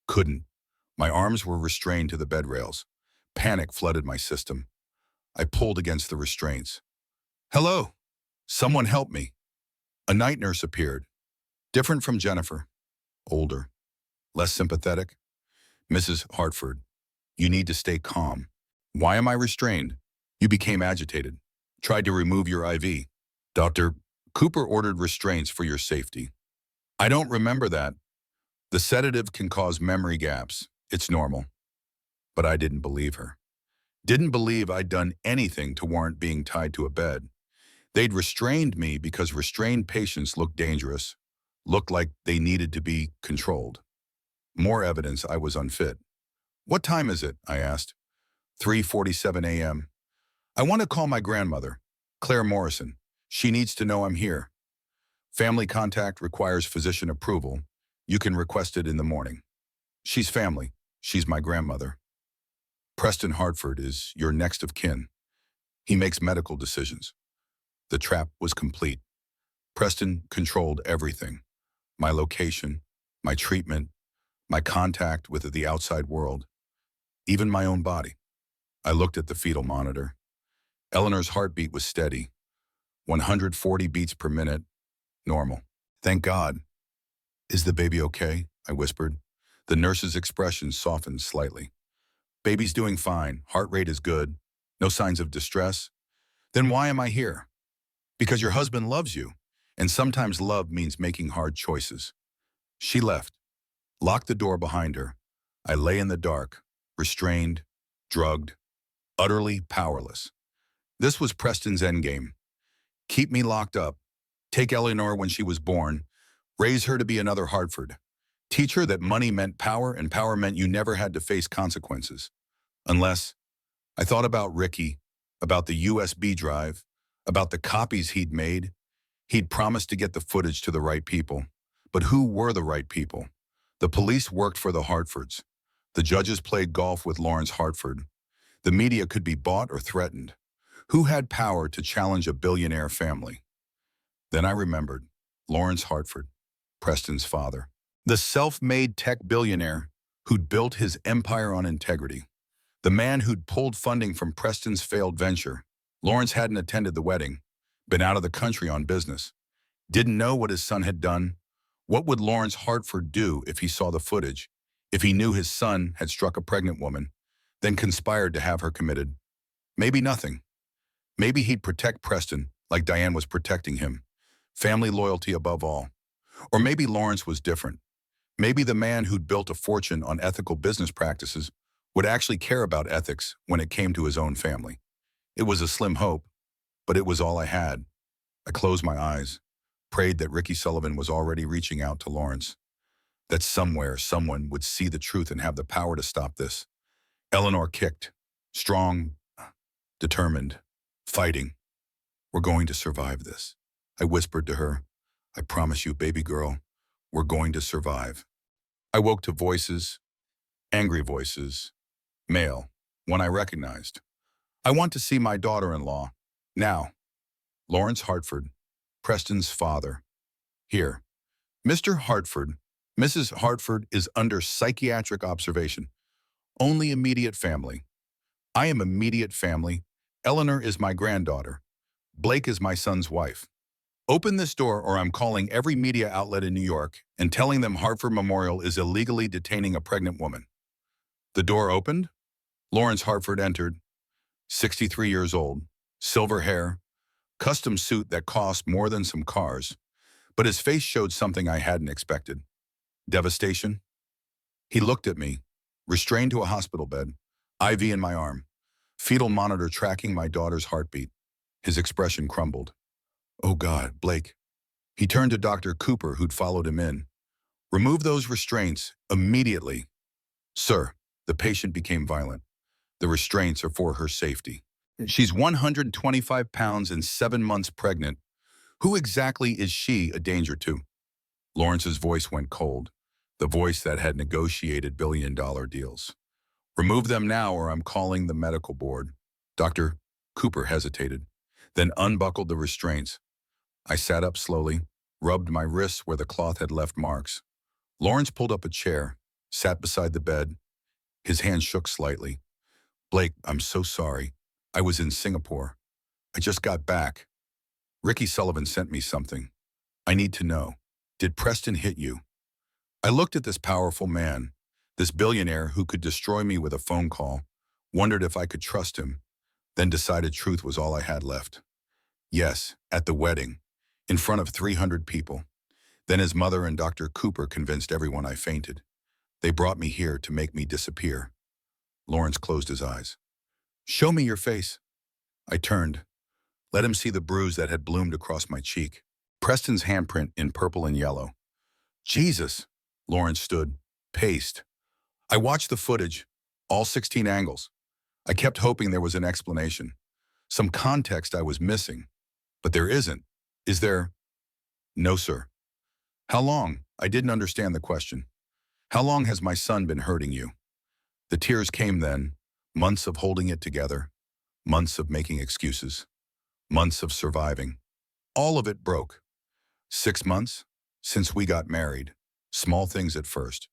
A: Couldn't. My arms were restrained to the bed rails. Panic flooded my system. I pulled against the restraints. Hello. Someone help me. A night nurse appeared. Different from Jennifer. Older. less sympathetic. Mrs. Hartford, you need to stay calm. Why am I restrained? You became agitated. Tried to remove your IV. Dr. Cooper ordered restraints for your safety. I don't remember that. The sedative can cause memory gaps. It's normal. But I didn't believe her. Didn't believe I'd done anything to warrant being tied to a bed. They'd restrained me because restrained patients looked dangerous, looked like they needed to be controlled. More evidence I was unfit. What time is it? I asked. 3:47 a.m. I want to call my grandmother, Claire Morrison. She needs to know I'm here. Family contact requires physician approval. You can request it in the morning. She's family. She's my grandmother. Preston Hartford is your next of kin. He makes medical decisions. The trap was complete. Preston controlled everything. My location, my treatment, my contact with the outside world, even my own body. I looked at the fetal monitor. Eleanor's heartbeat was steady, 140 beats per minute, normal. Thank God. Is the baby okay? I whispered. The nurse's expression softened slightly. Baby's doing fine. Heart rate is good. No signs of distress. Then why am I here? Because your husband loves you, and sometimes love means making hard choices. She left, locked the door behind her. I lay in the dark, restrained, drugged, utterly powerless. This was Preston's endgame. Keep me locked up. Take Eleanor when she was born. Raise her to be another Hartford. Teach her that money meant power and power meant you never had to face consequences. Unless, I thought about Ricky, about the USB drive, about the copies he'd made. He'd promised to get the footage to the right people. But who were the right people? The police worked for the Hartfords. The judges played golf with Lawrence Hartford. The media could be bought or threatened. Who had power to challenge a billionaire family? Then I remembered Lawrence Hartford, Preston's father. The self-made tech billionaire who'd built his empire on integrity. The man who'd pulled funding from Preston's failed venture. Lawrence hadn't attended the wedding, been out of the country on business. Didn't know what his son had done. What would Lawrence Hartford do if he saw the footage? If he knew his son had struck a pregnant woman, then conspired to have her committed? Maybe nothing. Maybe he'd protect Preston like Diane was protecting him. Family loyalty above all. Or maybe Lawrence was different. Maybe the man who'd built a fortune on ethical business practices would actually care about ethics when it came to his own family. It was a slim hope, but it was all I had. I closed my eyes, prayed that Ricky Sullivan was already reaching out to Lawrence, that somewhere someone would see the truth and have the power to stop this. Eleanor kicked, strong, determined, fighting. We're going to survive this. I whispered to her, I promise you, baby girl, we're going to survive. I woke to voices, angry voices, male, one I recognized. I want to see my daughter-in-law. Now. Lawrence Hartford, Preston's father. Here. Mr. Hartford, Mrs. Hartford is under psychiatric observation. Only immediate family. I am immediate family. Eleanor is my granddaughter. Blake is my son's wife. Open this door or I'm calling every media outlet in New York and telling them Hartford Memorial is illegally detaining a pregnant woman. The door opened. Lawrence Hartford entered, 63 years old, silver hair, custom suit that cost more than some cars, but his face showed something I hadn't expected. Devastation. He looked at me, restrained to a hospital bed, IV in my arm, fetal monitor tracking my daughter's heartbeat. His expression crumbled. Oh God, Blake. He turned to Dr. Cooper, who'd followed him in. Remove those restraints immediately. Sir, the patient became violent. The restraints are for her safety. She's 125 pounds and 7 months pregnant. Who exactly is she a danger to? Lawrence's voice went cold, the voice that had negotiated billion-dollar deals. Remove them now or I'm calling the medical board. Dr. Cooper hesitated, then unbuckled the restraints. I sat up slowly, rubbed my wrists where the cloth had left marks. Lawrence pulled up a chair, sat beside the bed. His hand shook slightly. Blake, I'm so sorry. I was in Singapore. I just got back. Ricky Sullivan sent me something. I need to know. Did Preston hit you? I looked at this powerful man, this billionaire who could destroy me with a phone call, wondered if I could trust him, then decided truth was all I had left. Yes, at the wedding, in front of 300 people. Then his mother and Dr. Cooper convinced everyone I fainted. They brought me here to make me disappear. Lawrence closed his eyes. Show me your face. I turned. Let him see the bruise that had bloomed across my cheek. Preston's handprint in purple and yellow. Jesus! Lawrence stood, paced. I watched the footage, all 16 angles. I kept hoping there was an explanation, some context I was missing. But there isn't. Is there? No, sir. How long? I didn't understand the question. How long has my son been hurting you? The tears came then, months of holding it together, months of making excuses, months of surviving. All of it broke. 6 months since we got married. Small things at first,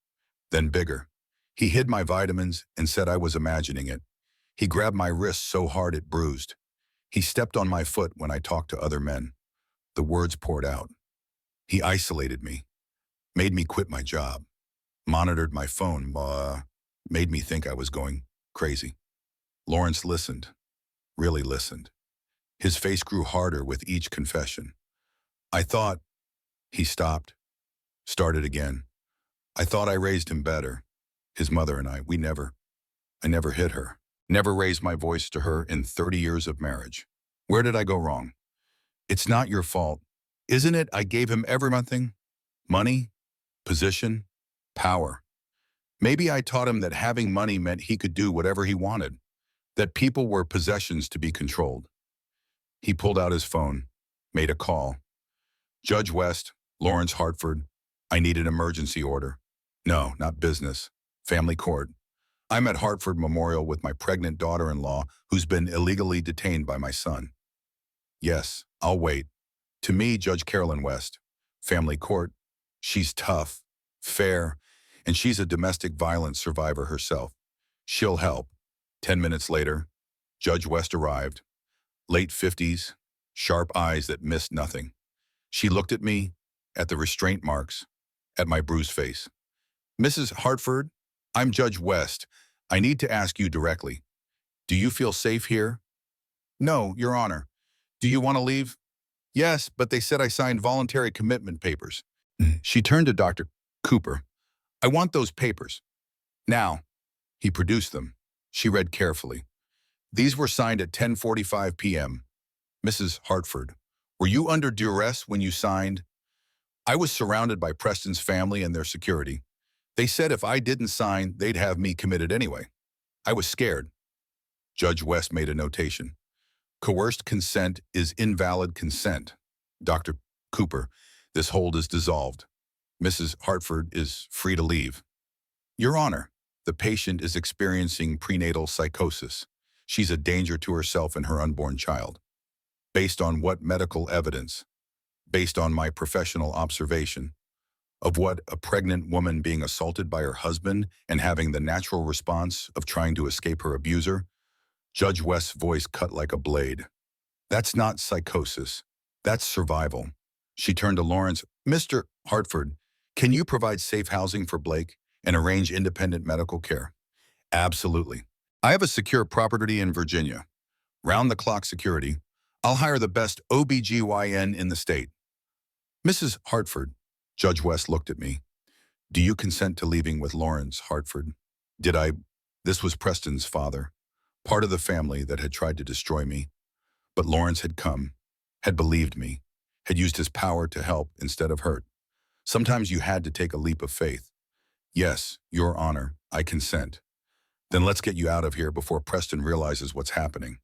A: then bigger. He hid my vitamins and said I was imagining it. He grabbed my wrist so hard it bruised. He stepped on my foot when I talked to other men. The words poured out. He isolated me, made me quit my job, monitored my phone, made me think I was going crazy. Lawrence listened, really listened. His face grew harder with each confession. I thought, he stopped, started again. I thought I raised him better. His mother and I never hit her, never raised my voice to her in 30 years of marriage. Where did I go wrong? It's not your fault. Isn't it? I gave him everything. Money, position, power. Maybe I taught him that having money meant he could do whatever he wanted, that people were possessions to be controlled. He pulled out his phone, made a call. Judge West, Lawrence Hartford, I need an emergency order. No, not business. Family court. I'm at Hartford Memorial with my pregnant daughter-in-law who's been illegally detained by my son. Yes, I'll wait. To me, Judge Carolyn West. Family court. She's tough, fair, and she's a domestic violence survivor herself. She'll help. 10 minutes later, Judge West arrived. Late 50s, sharp eyes that missed nothing. She looked at me, at the restraint marks, at my bruised face. Mrs. Hartford, I'm Judge West. I need to ask you directly. Do you feel safe here? No, Your Honor. Do you want to leave? Yes, but they said I signed voluntary commitment papers. She turned to Dr. Cooper. I want those papers. Now. He produced them. She read carefully. These were signed at 10:45 p.m. Mrs. Hartford, were you under duress when you signed? I was surrounded by Preston's family and their security. They said if I didn't sign, they'd have me committed anyway. I was scared. Judge West made a notation. Coerced consent is invalid consent. Dr. Cooper, this hold is dissolved. Mrs. Hartford is free to leave. Your Honor, the patient is experiencing prenatal psychosis. She's a danger to herself and her unborn child. Based on what medical evidence? Based on my professional observation of what a pregnant woman being assaulted by her husband and having the natural response of trying to escape her abuser? Judge West's voice cut like a blade. That's not psychosis. That's survival. She turned to Lawrence. Mr. Hartford, can you provide safe housing for Blake and arrange independent medical care? Absolutely. I have a secure property in Virginia. Round-the-clock security. I'll hire the best OBGYN in the state. Mrs. Hartford, Judge West looked at me. Do you consent to leaving with Lawrence Hartford? Did I? This was Preston's father, part of the family that had tried to destroy me. But Lawrence had come, had believed me, had used his power to help instead of hurt. Sometimes you had to take a leap of faith. Yes, Your Honor, I consent. Then let's get you out of here before Preston realizes what's happening.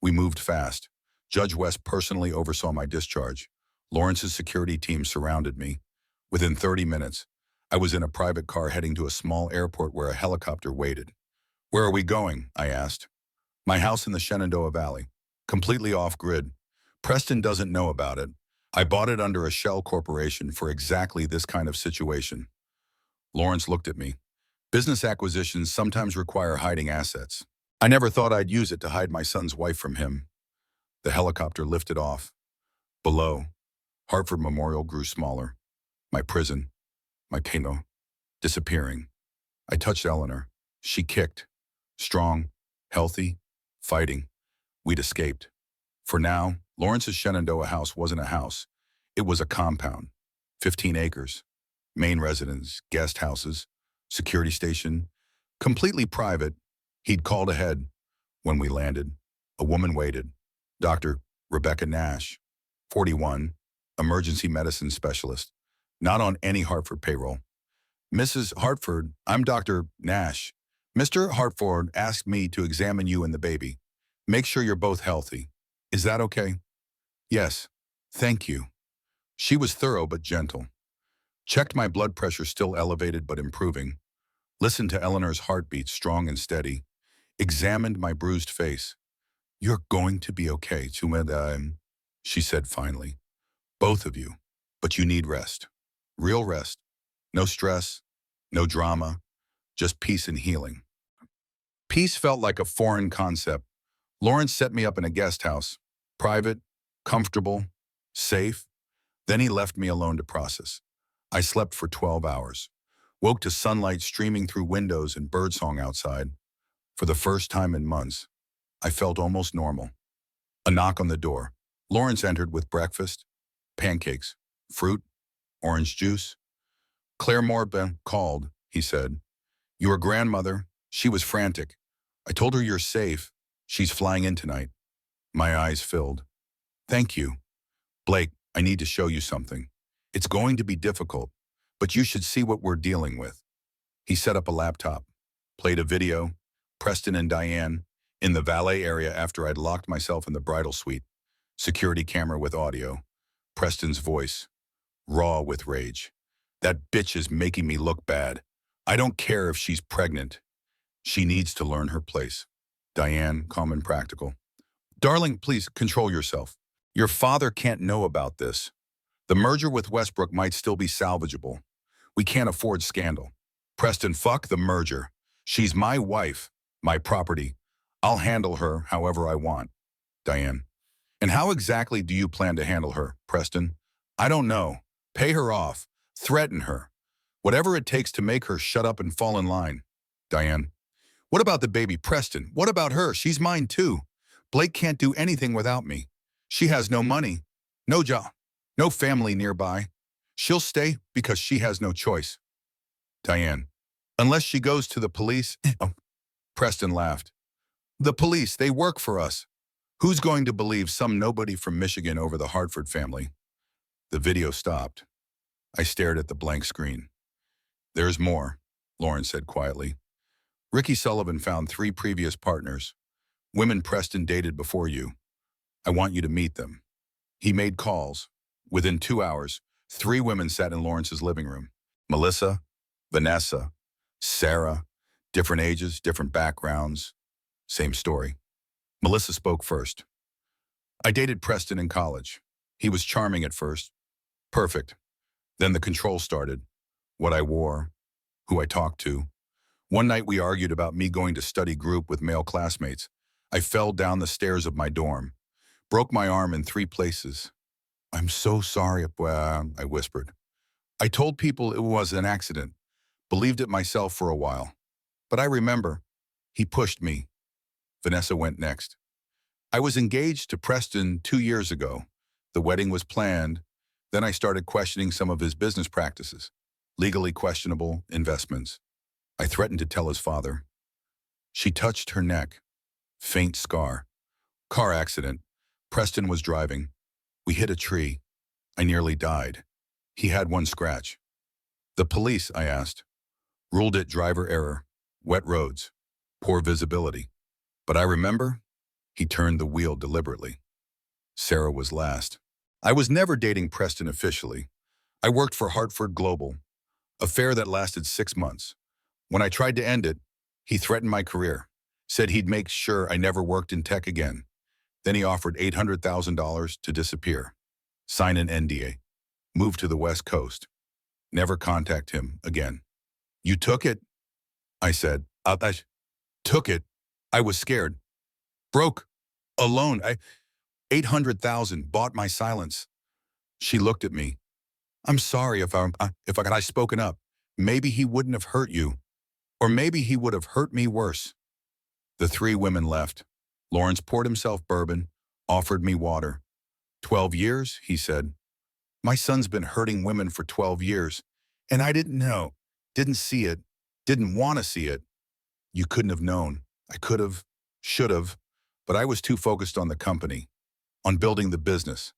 A: We moved fast. Judge West personally oversaw my discharge. Lawrence's security team surrounded me. Within 30 minutes, I was in a private car heading to a small airport where a helicopter waited. Where are we going? I asked. My house in the Shenandoah Valley, completely off-grid. Preston doesn't know about it. I bought it under a shell corporation for exactly this kind of situation. Lawrence looked at me. Business acquisitions sometimes require hiding assets. I never thought I'd use it to hide my son's wife from him. The helicopter lifted off. Below, Hartford Memorial grew smaller. My prison, My Kano, disappearing. I touched Eleanor. She kicked. Strong, healthy, fighting. We'd escaped. For now, Lawrence's Shenandoah house wasn't a house. It was a compound. 15 acres. Main residence, guest houses, security station. Completely private. He'd called ahead. When we landed, a woman waited. Dr. Rebecca Nash, 41, emergency medicine specialist. Not on any Hartford payroll. Mrs. Hartford, I'm Dr. Nash. Mr. Hartford asked me to examine you and the baby. Make sure you're both healthy. Is that okay? Yes. Thank you. She was thorough but gentle. Checked my blood pressure still elevated but improving. Listened to Eleanor's heartbeat strong and steady. Examined my bruised face. You're going to be okay, Chumeda, she said finally. Both of you. But you need rest. Real rest. No stress. No drama. Just peace and healing. Peace felt like a foreign concept. Lawrence set me up in a guest house. Private, comfortable, safe. Then he left me alone to process. I slept for 12 hours. Woke to sunlight streaming through windows and birdsong outside. For the first time in months, I felt almost normal. A knock on the door. Lawrence entered with breakfast, pancakes, fruit, orange juice. Claire Morben called, he said. Your grandmother, she was frantic. I told her you're safe. She's flying in tonight. My eyes filled. Thank you. Blake, I need to show you something. It's going to be difficult, but you should see what we're dealing with. He set up a laptop, played a video, Preston and Diane, in the valet area after I'd locked myself in the bridal suite. Security camera with audio. Preston's voice, raw with rage. That bitch is making me look bad. I don't care if she's pregnant. She needs to learn her place. Diane, calm and practical. Darling, please control yourself. Your father can't know about this. The merger with Westbrook might still be salvageable. We can't afford scandal. Preston, fuck the merger. She's my wife, my property. I'll handle her however I want. Diane. And how exactly do you plan to handle her, Preston? I don't know. Pay her off. Threaten her. Whatever it takes to make her shut up and fall in line. Diane. What about the baby, Preston? What about her? She's mine too. Blake can't do anything without me. She has no money, no job, no family nearby. She'll stay because she has no choice. Diane. Unless she goes to the police. Oh. Preston laughed. The police, they work for us. Who's going to believe some nobody from Michigan over the Hartford family? The video stopped. I stared at the blank screen. There's more, Lauren said quietly. Ricky Sullivan found 3 previous partners. Women Preston dated before you. I want you to meet them. He made calls. Within 2 hours, 3 women sat in Lawrence's living room. Melissa, Vanessa, Sarah, different ages, different backgrounds, same story. Melissa spoke first. I dated Preston in college. He was charming at first. Perfect. Then the control started. What I wore, who I talked to. One night we argued about me going to study group with male classmates. I fell down the stairs of my dorm. Broke my arm in 3 places. I'm so sorry, I whispered. I told people it was an accident. Believed it myself for a while. But I remember, he pushed me. Vanessa went next. I was engaged to Preston 2 years ago. The wedding was planned. Then I started questioning some of his business practices, legally questionable investments. I threatened to tell his father. She touched her neck. Faint scar. Car accident. Preston was driving. We hit a tree. I nearly died. He had 1 scratch. The police, I asked. Ruled it driver error. Wet roads. Poor visibility. But I remember, he turned the wheel deliberately. Sarah was last. I was never dating Preston officially. I worked for Hartford Global, a fair that lasted 6 months. When I tried to end it, he threatened my career, said he'd make sure I never worked in tech again. Then he offered $800,000 to disappear, sign an NDA, move to the West Coast, never contact him again. You took it? I said. I took it. I was scared. Broke. Alone. 800,000 bought my silence. She looked at me. I'm sorry if I spoken up. Maybe he wouldn't have hurt you, or maybe he would have hurt me worse. The three women left. Lawrence poured himself bourbon, offered me water. 12 years, he said. My son's been hurting women for 12 years, and I didn't know, didn't see it, didn't want to see it. You couldn't have known. I could have, should have, but I was too focused on the company, on building the business.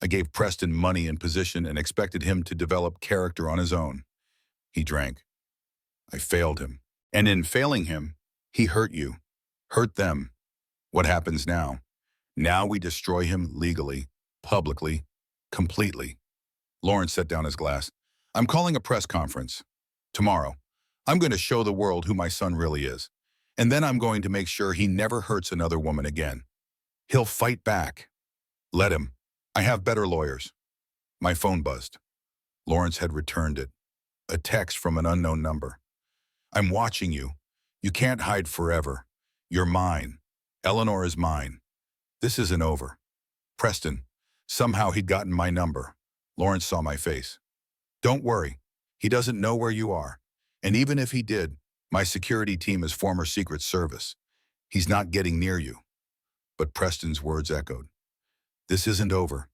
A: I gave Preston money and position and expected him to develop character on his own. He drank. I failed him. And in failing him, he hurt you, hurt them. What happens now? Now we destroy him legally, publicly, completely. Lawrence set down his glass. I'm calling a press conference. Tomorrow. I'm going to show the world who my son really is. And then I'm going to make sure he never hurts another woman again. He'll fight back. Let him. I have better lawyers. My phone buzzed. Lawrence had returned it. A text from an unknown number. I'm watching you. You can't hide forever. You're mine. Eleanor is mine. This isn't over. Preston. Somehow he'd gotten my number. Lawrence saw my face. Don't worry. He doesn't know where you are. And even if he did, my security team is former Secret Service. He's not getting near you. But Preston's words echoed. This isn't over.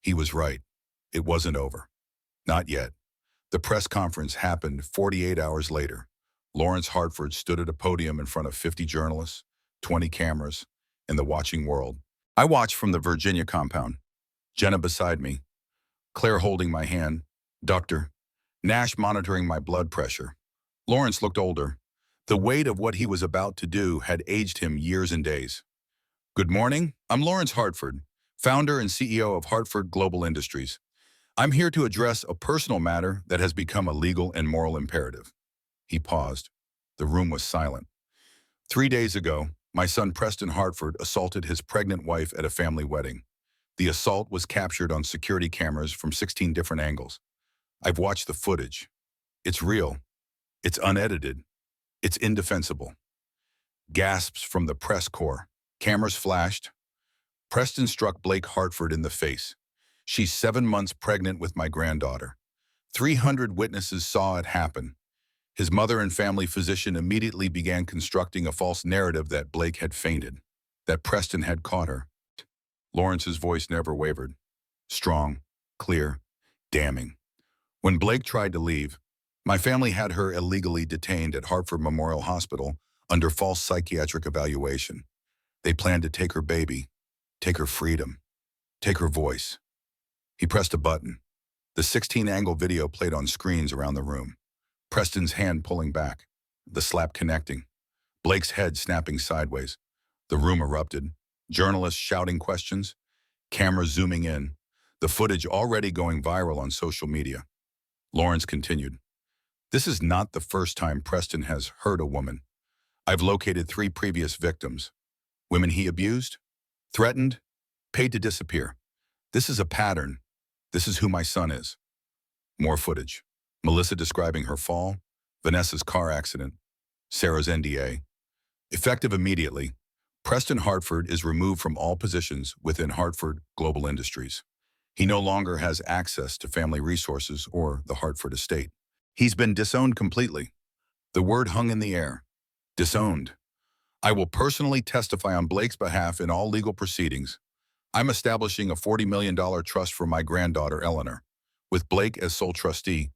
A: He was right. It wasn't over. Not yet. The press conference happened 48 hours later. Lawrence Hartford stood at a podium in front of 50 journalists, 20 cameras, and the watching world. I watched from the Virginia compound. Jenna beside me, Claire holding my hand, Dr. Nash monitoring my blood pressure. Lawrence looked older. The weight of what he was about to do had aged him years and days. Good morning, I'm Lawrence Hartford, founder and CEO of Hartford Global Industries. I'm here to address a personal matter that has become a legal and moral imperative. He paused. The room was silent. 3 days ago, my son Preston Hartford assaulted his pregnant wife at a family wedding. The assault was captured on security cameras from 16 different angles. I've watched the footage. It's real. It's unedited. It's indefensible. Gasps from the press corps. Cameras flashed. Preston struck Blake Hartford in the face. She's 7 months pregnant with my granddaughter. 300 witnesses saw it happen. His mother and family physician immediately began constructing a false narrative that Blake had fainted, that Preston had caught her. Lawrence's voice never wavered. Strong, clear, damning. When Blake tried to leave, my family had her illegally detained at Hartford Memorial Hospital under false psychiatric evaluation. They planned to take her baby, take her freedom, take her voice. He pressed a button. The 16-angle video played on screens around the room. Preston's hand pulling back, the slap connecting, Blake's head snapping sideways. The room erupted, journalists shouting questions, cameras zooming in, the footage already going viral on social media. Lawrence continued, This is not the first time Preston has hurt a woman. I've located 3 previous victims. Women he abused, threatened, paid to disappear. This is a pattern. This is who my son is. More footage. Melissa describing her fall, Vanessa's car accident, Sarah's NDA. Effective immediately, Preston Hartford is removed from all positions within Hartford Global Industries. He no longer has access to family resources or the Hartford estate. He's been disowned completely. The word hung in the air. Disowned. I will personally testify on Blake's behalf in all legal proceedings. I'm establishing a $40 million trust for my granddaughter, Eleanor. With Blake as sole trustee,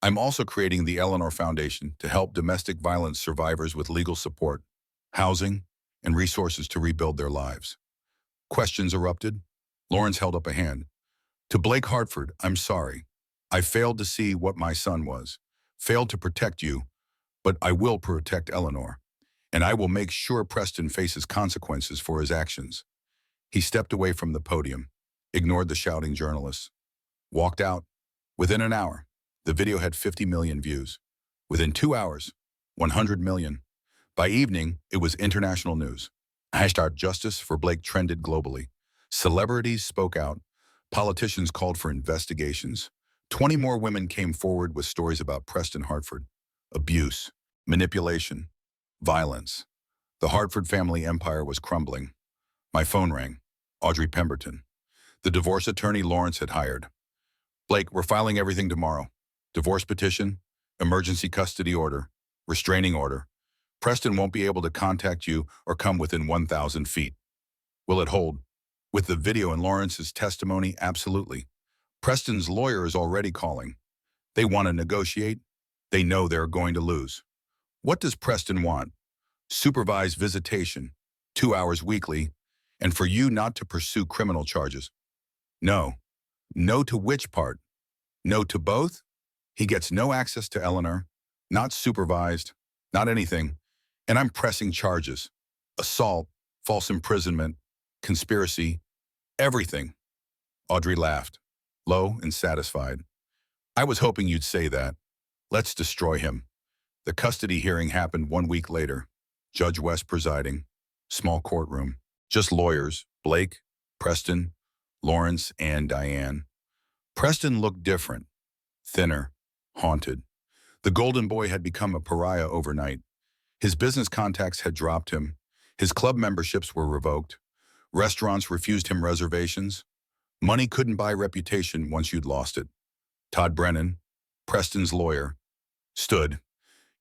A: I'm also creating the Eleanor Foundation to help domestic violence survivors with legal support, housing, and resources to rebuild their lives. Questions erupted. Lawrence held up a hand. To Blake Hartford, I'm sorry. I failed to see what my son was, failed to protect you, but I will protect Eleanor, and I will make sure Preston faces consequences for his actions. He stepped away from the podium, ignored the shouting journalists, walked out. Within an hour, the video had 50 million views. Within 2 hours, 100 million. By evening, it was international news. #Justice for Blake trended globally. Celebrities spoke out. Politicians called for investigations. 20 more women came forward with stories about Preston Hartford. Abuse, manipulation, violence. The Hartford family empire was crumbling. My phone rang. Audrey Pemberton, the divorce attorney Lawrence had hired. Blake, we're filing everything tomorrow. Divorce petition, Emergency custody order. Restraining order. Preston won't be able to contact you or come within 1,000 feet. Will it hold? With the video and Lawrence's testimony, absolutely. Preston's lawyer is already calling. They want to negotiate. They know they're going to lose. What does Preston want? Supervised visitation, 2 hours weekly, and for you not to pursue criminal charges. No. No to which part? No to both? He gets no access to Eleanor, not supervised, not anything, and I'm pressing charges. Assault, false imprisonment, conspiracy, everything. Audrey laughed, low and satisfied. I was hoping you'd say that. Let's destroy him. The custody hearing happened 1 week later. Judge West presiding. Small courtroom. Just lawyers, Blake, Preston, Lawrence, and Diane. Preston looked different. Thinner. Haunted. The golden boy had become a pariah overnight. His business contacts had dropped him. His club memberships were revoked. Restaurants refused him reservations. Money couldn't buy reputation once you'd lost it. Todd Brennan, Preston's lawyer, stood.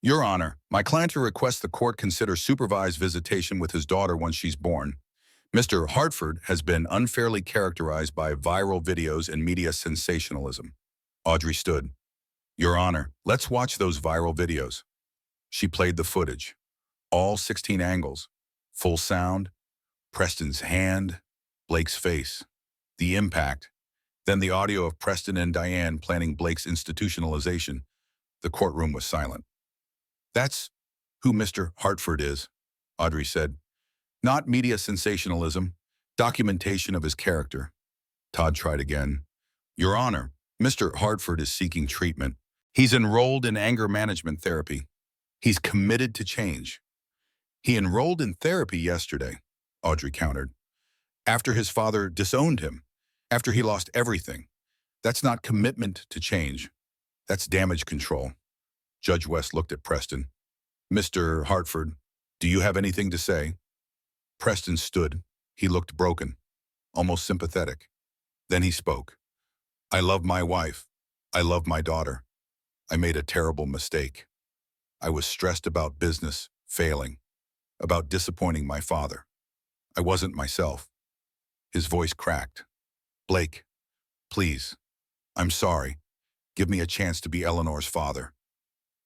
A: Your Honor, my client requests the court consider supervised visitation with his daughter once she's born. Mr. Hartford has been unfairly characterized by viral videos and media sensationalism. Audrey stood. Your Honor, let's watch those viral videos. She played the footage. All 16 angles. Full sound. Preston's hand. Blake's face. The impact. Then the audio of Preston and Diane planning Blake's institutionalization. The courtroom was silent. That's who Mr. Hartford is, Audrey said. Not media sensationalism, documentation of his character. Todd tried again. Your Honor, Mr. Hartford is seeking treatment. He's enrolled in anger management therapy. He's committed to change. He enrolled in therapy yesterday, Audrey countered. After his father disowned him, after he lost everything. That's not commitment to change. That's damage control. Judge West looked at Preston. Mr. Hartford, do you have anything to say? Preston stood. He looked broken, almost sympathetic. Then he spoke. I love my wife. I love my daughter. I made a terrible mistake. I was stressed about business, failing, about disappointing my father. I wasn't myself. His voice cracked. Blake, please, I'm sorry. Give me a chance to be Eleanor's father.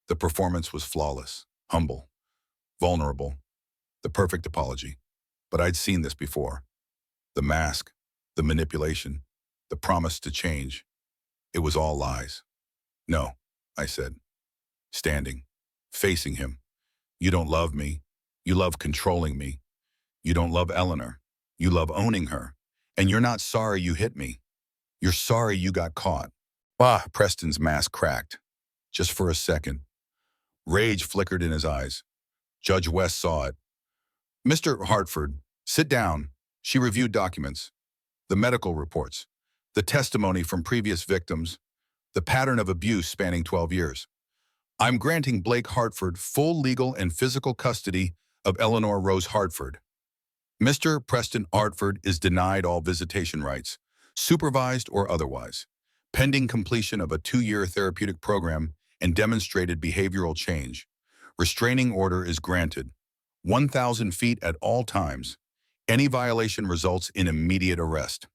A: The performance was flawless, humble, vulnerable, the perfect apology. But I'd seen this before. The mask, the manipulation, the promise to change. It was all lies. No, I said, standing, facing him. You don't love me. You love controlling me. You don't love Eleanor. You love owning her. And you're not sorry you hit me. You're sorry you got caught. Ah, Preston's mask cracked. Just for a second. Rage flickered in his eyes. Judge West saw it. Mr. Hartford, sit down. She reviewed documents, the medical reports, the testimony from previous victims, the pattern of abuse spanning 12 years. I'm granting Blake Hartford full legal and physical custody of Eleanor Rose Hartford. Mr. Preston Hartford is denied all visitation rights, supervised or otherwise, pending completion of a 2-year therapeutic program and demonstrated behavioral change. Restraining order is granted. 1,000 feet at all times. Any violation results in immediate arrest.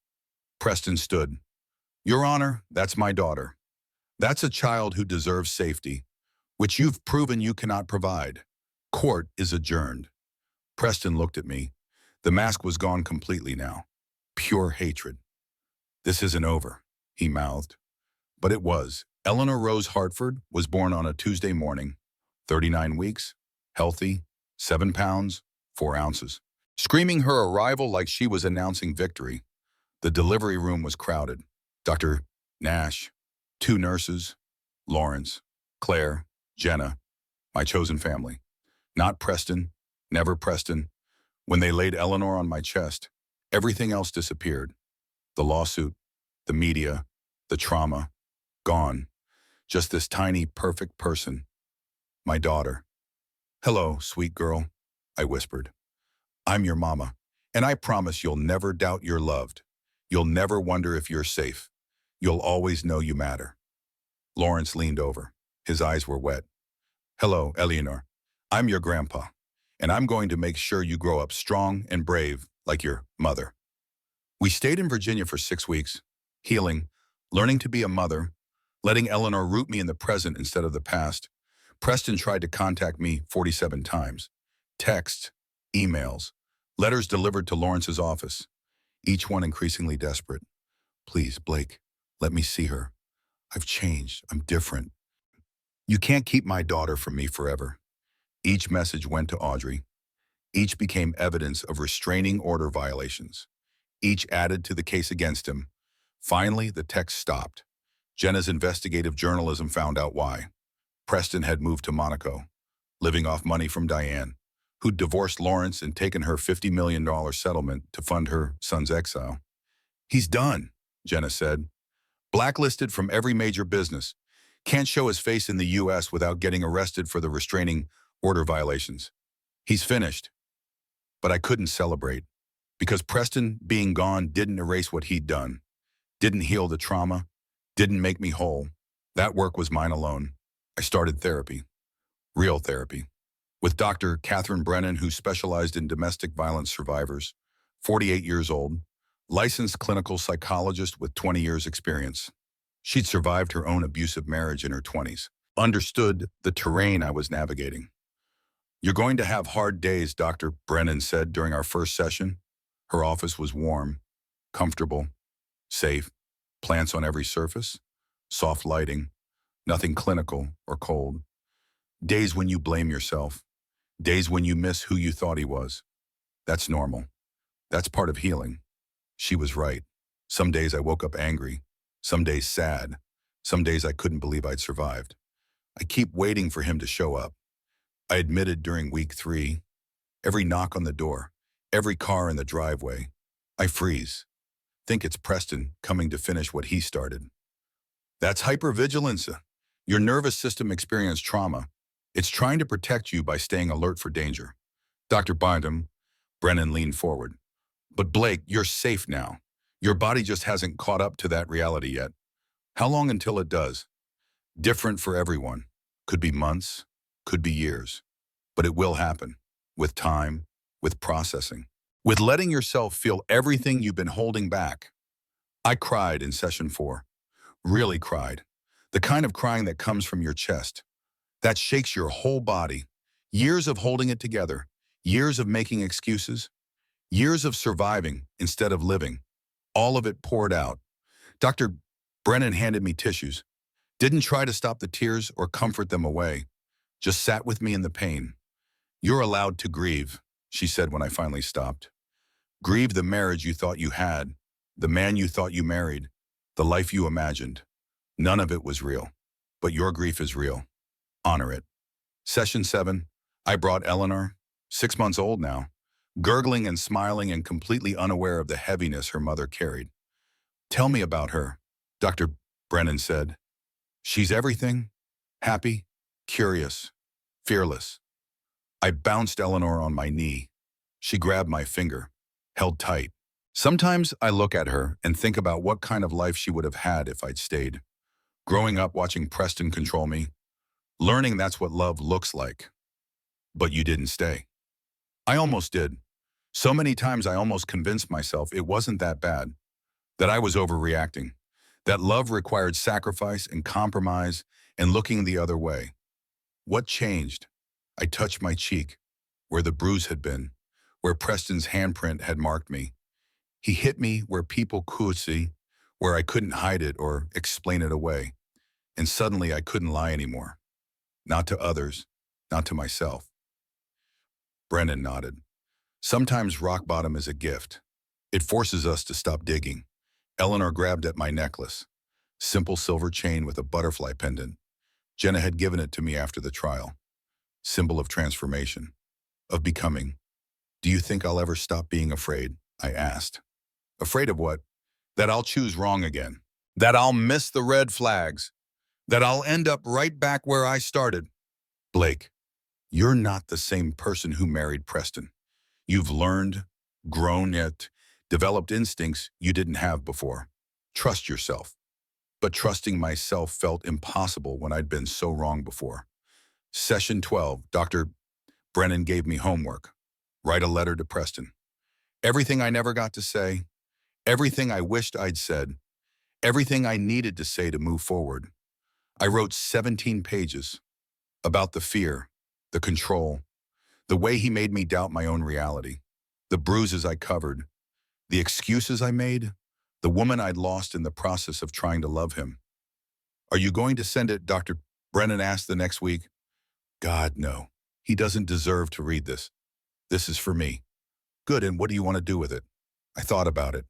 A: Preston stood. Your Honor, that's my daughter. That's a child who deserves safety, which you've proven you cannot provide. Court is adjourned. Preston looked at me. The mask was gone completely now. Pure hatred. This isn't over, he mouthed. But it was. Eleanor Rose Hartford was born on a Tuesday morning, 39 weeks, healthy, 7 pounds, 4 ounces. Screaming her arrival like she was announcing victory. The delivery room was crowded. Dr. Nash, 2 nurses, Lawrence, Claire, Jenna, my chosen family. Not Preston, never Preston. When they laid Eleanor on my chest, everything else disappeared. The lawsuit, the media, the trauma, gone. Just this tiny, perfect person. My daughter. Hello, sweet girl, I whispered. I'm your mama, and I promise you'll never doubt you're loved. You'll never wonder if you're safe. You'll always know you matter. Lawrence leaned over. His eyes were wet. Hello, Eleanor. I'm your grandpa, and I'm going to make sure you grow up strong and brave like your mother. We stayed in Virginia for 6 weeks, healing, learning to be a mother, letting Eleanor root me in the present instead of the past. Preston tried to contact me 47 times. Texts, emails, letters delivered to Lawrence's office, each one increasingly desperate. Please, Blake, let me see her. I've changed. I'm different. You can't keep my daughter from me forever. Each message went to Audrey. Each became evidence of restraining order violations. Each added to the case against him. Finally, the text stopped. Jenna's investigative journalism found out why. Preston had moved to Monaco, living off money from Diane, who'd divorced Lawrence and taken her $50 million settlement to fund her son's exile. He's done, Jenna said. Blacklisted from every major business. Can't show his face in the U.S. without getting arrested for the restraining order violations. He's finished. But I couldn't celebrate, because Preston being gone didn't erase what he'd done, didn't heal the trauma, didn't make me whole. That work was mine alone. I started therapy, real therapy, with Dr. Catherine Brennan, who specialized in domestic violence survivors, 48 years old, licensed clinical psychologist with 20 years experience. She'd survived her own abusive marriage in her 20s, understood the terrain I was navigating. You're going to have hard days, Dr. Brennan said during our first session. Her office was warm, comfortable, safe, plants on every surface, soft lighting, nothing clinical or cold. Days when you blame yourself, days when you miss who you thought he was. That's normal. That's part of healing. She was right. Some days I woke up angry, some days sad, some days I couldn't believe I'd survived. I keep waiting for him to show up. I admitted during week 3, every knock on the door, every car in the driveway, I freeze. Think it's Preston coming to finish what he started. That's hypervigilance. Your nervous system experienced trauma. It's trying to protect you by staying alert for danger. Dr. Brennan leaned forward. But Blake, you're safe now. Your body just hasn't caught up to that reality yet. How long until it does? Different for everyone. Could be months, could be years. But it will happen. With time, with processing, with letting yourself feel everything you've been holding back. I cried in session 4. Really cried. The kind of crying that comes from your chest. That shakes your whole body. Years of holding it together. Years of making excuses. Years of surviving instead of living. All of it poured out. Dr. Brennan handed me tissues. Didn't try to stop the tears or comfort them away. Just sat with me in the pain. You're allowed to grieve, she said when I finally stopped. Grieve the marriage you thought you had, the man you thought you married, the life you imagined. None of it was real, but your grief is real. Honor it. Session 7, I brought Eleanor, 6 months old now, gurgling and smiling and completely unaware of the heaviness her mother carried. Tell me about her, Dr. Brennan said. She's everything, happy, curious, fearless. I bounced Eleanor on my knee. She grabbed my finger, held tight. Sometimes I look at her and think about what kind of life she would have had if I'd stayed. Growing up watching Preston control me, learning that's what love looks like. But you didn't stay. I almost did. So many times I almost convinced myself it wasn't that bad, that I was overreacting, that love required sacrifice and compromise and looking the other way. What changed? I touched my cheek, where the bruise had been, where Preston's handprint had marked me. He hit me where people could see, where I couldn't hide it or explain it away. And suddenly I couldn't lie anymore. Not to others, not to myself. Brennan nodded. Sometimes rock bottom is a gift. It forces us to stop digging. Eleanor grabbed at my necklace. Simple silver chain with a butterfly pendant. Jenna had given it to me after the trial. Symbol of transformation, of becoming. Do you think I'll ever stop being afraid? I asked. Afraid of what? That I'll choose wrong again. That I'll miss the red flags. That I'll end up right back where I started. Blake, you're not the same person who married Preston. You've learned, grown yet, developed instincts you didn't have before. Trust yourself. but trusting myself felt impossible when I'd been so wrong before. Session 12, Dr. Brennan gave me homework. Write a letter to Preston. Everything I never got to say, everything I wished I'd said, everything I needed to say to move forward. I wrote 17 pages about the fear, the control, the way he made me doubt my own reality, the bruises I covered, the excuses I made, the woman I'd lost in the process of trying to love him. Are you going to send it? Dr. Brennan asked the next week. God, no. He doesn't deserve to read this. This is for me. Good, and what do you want to do with it? I thought about it.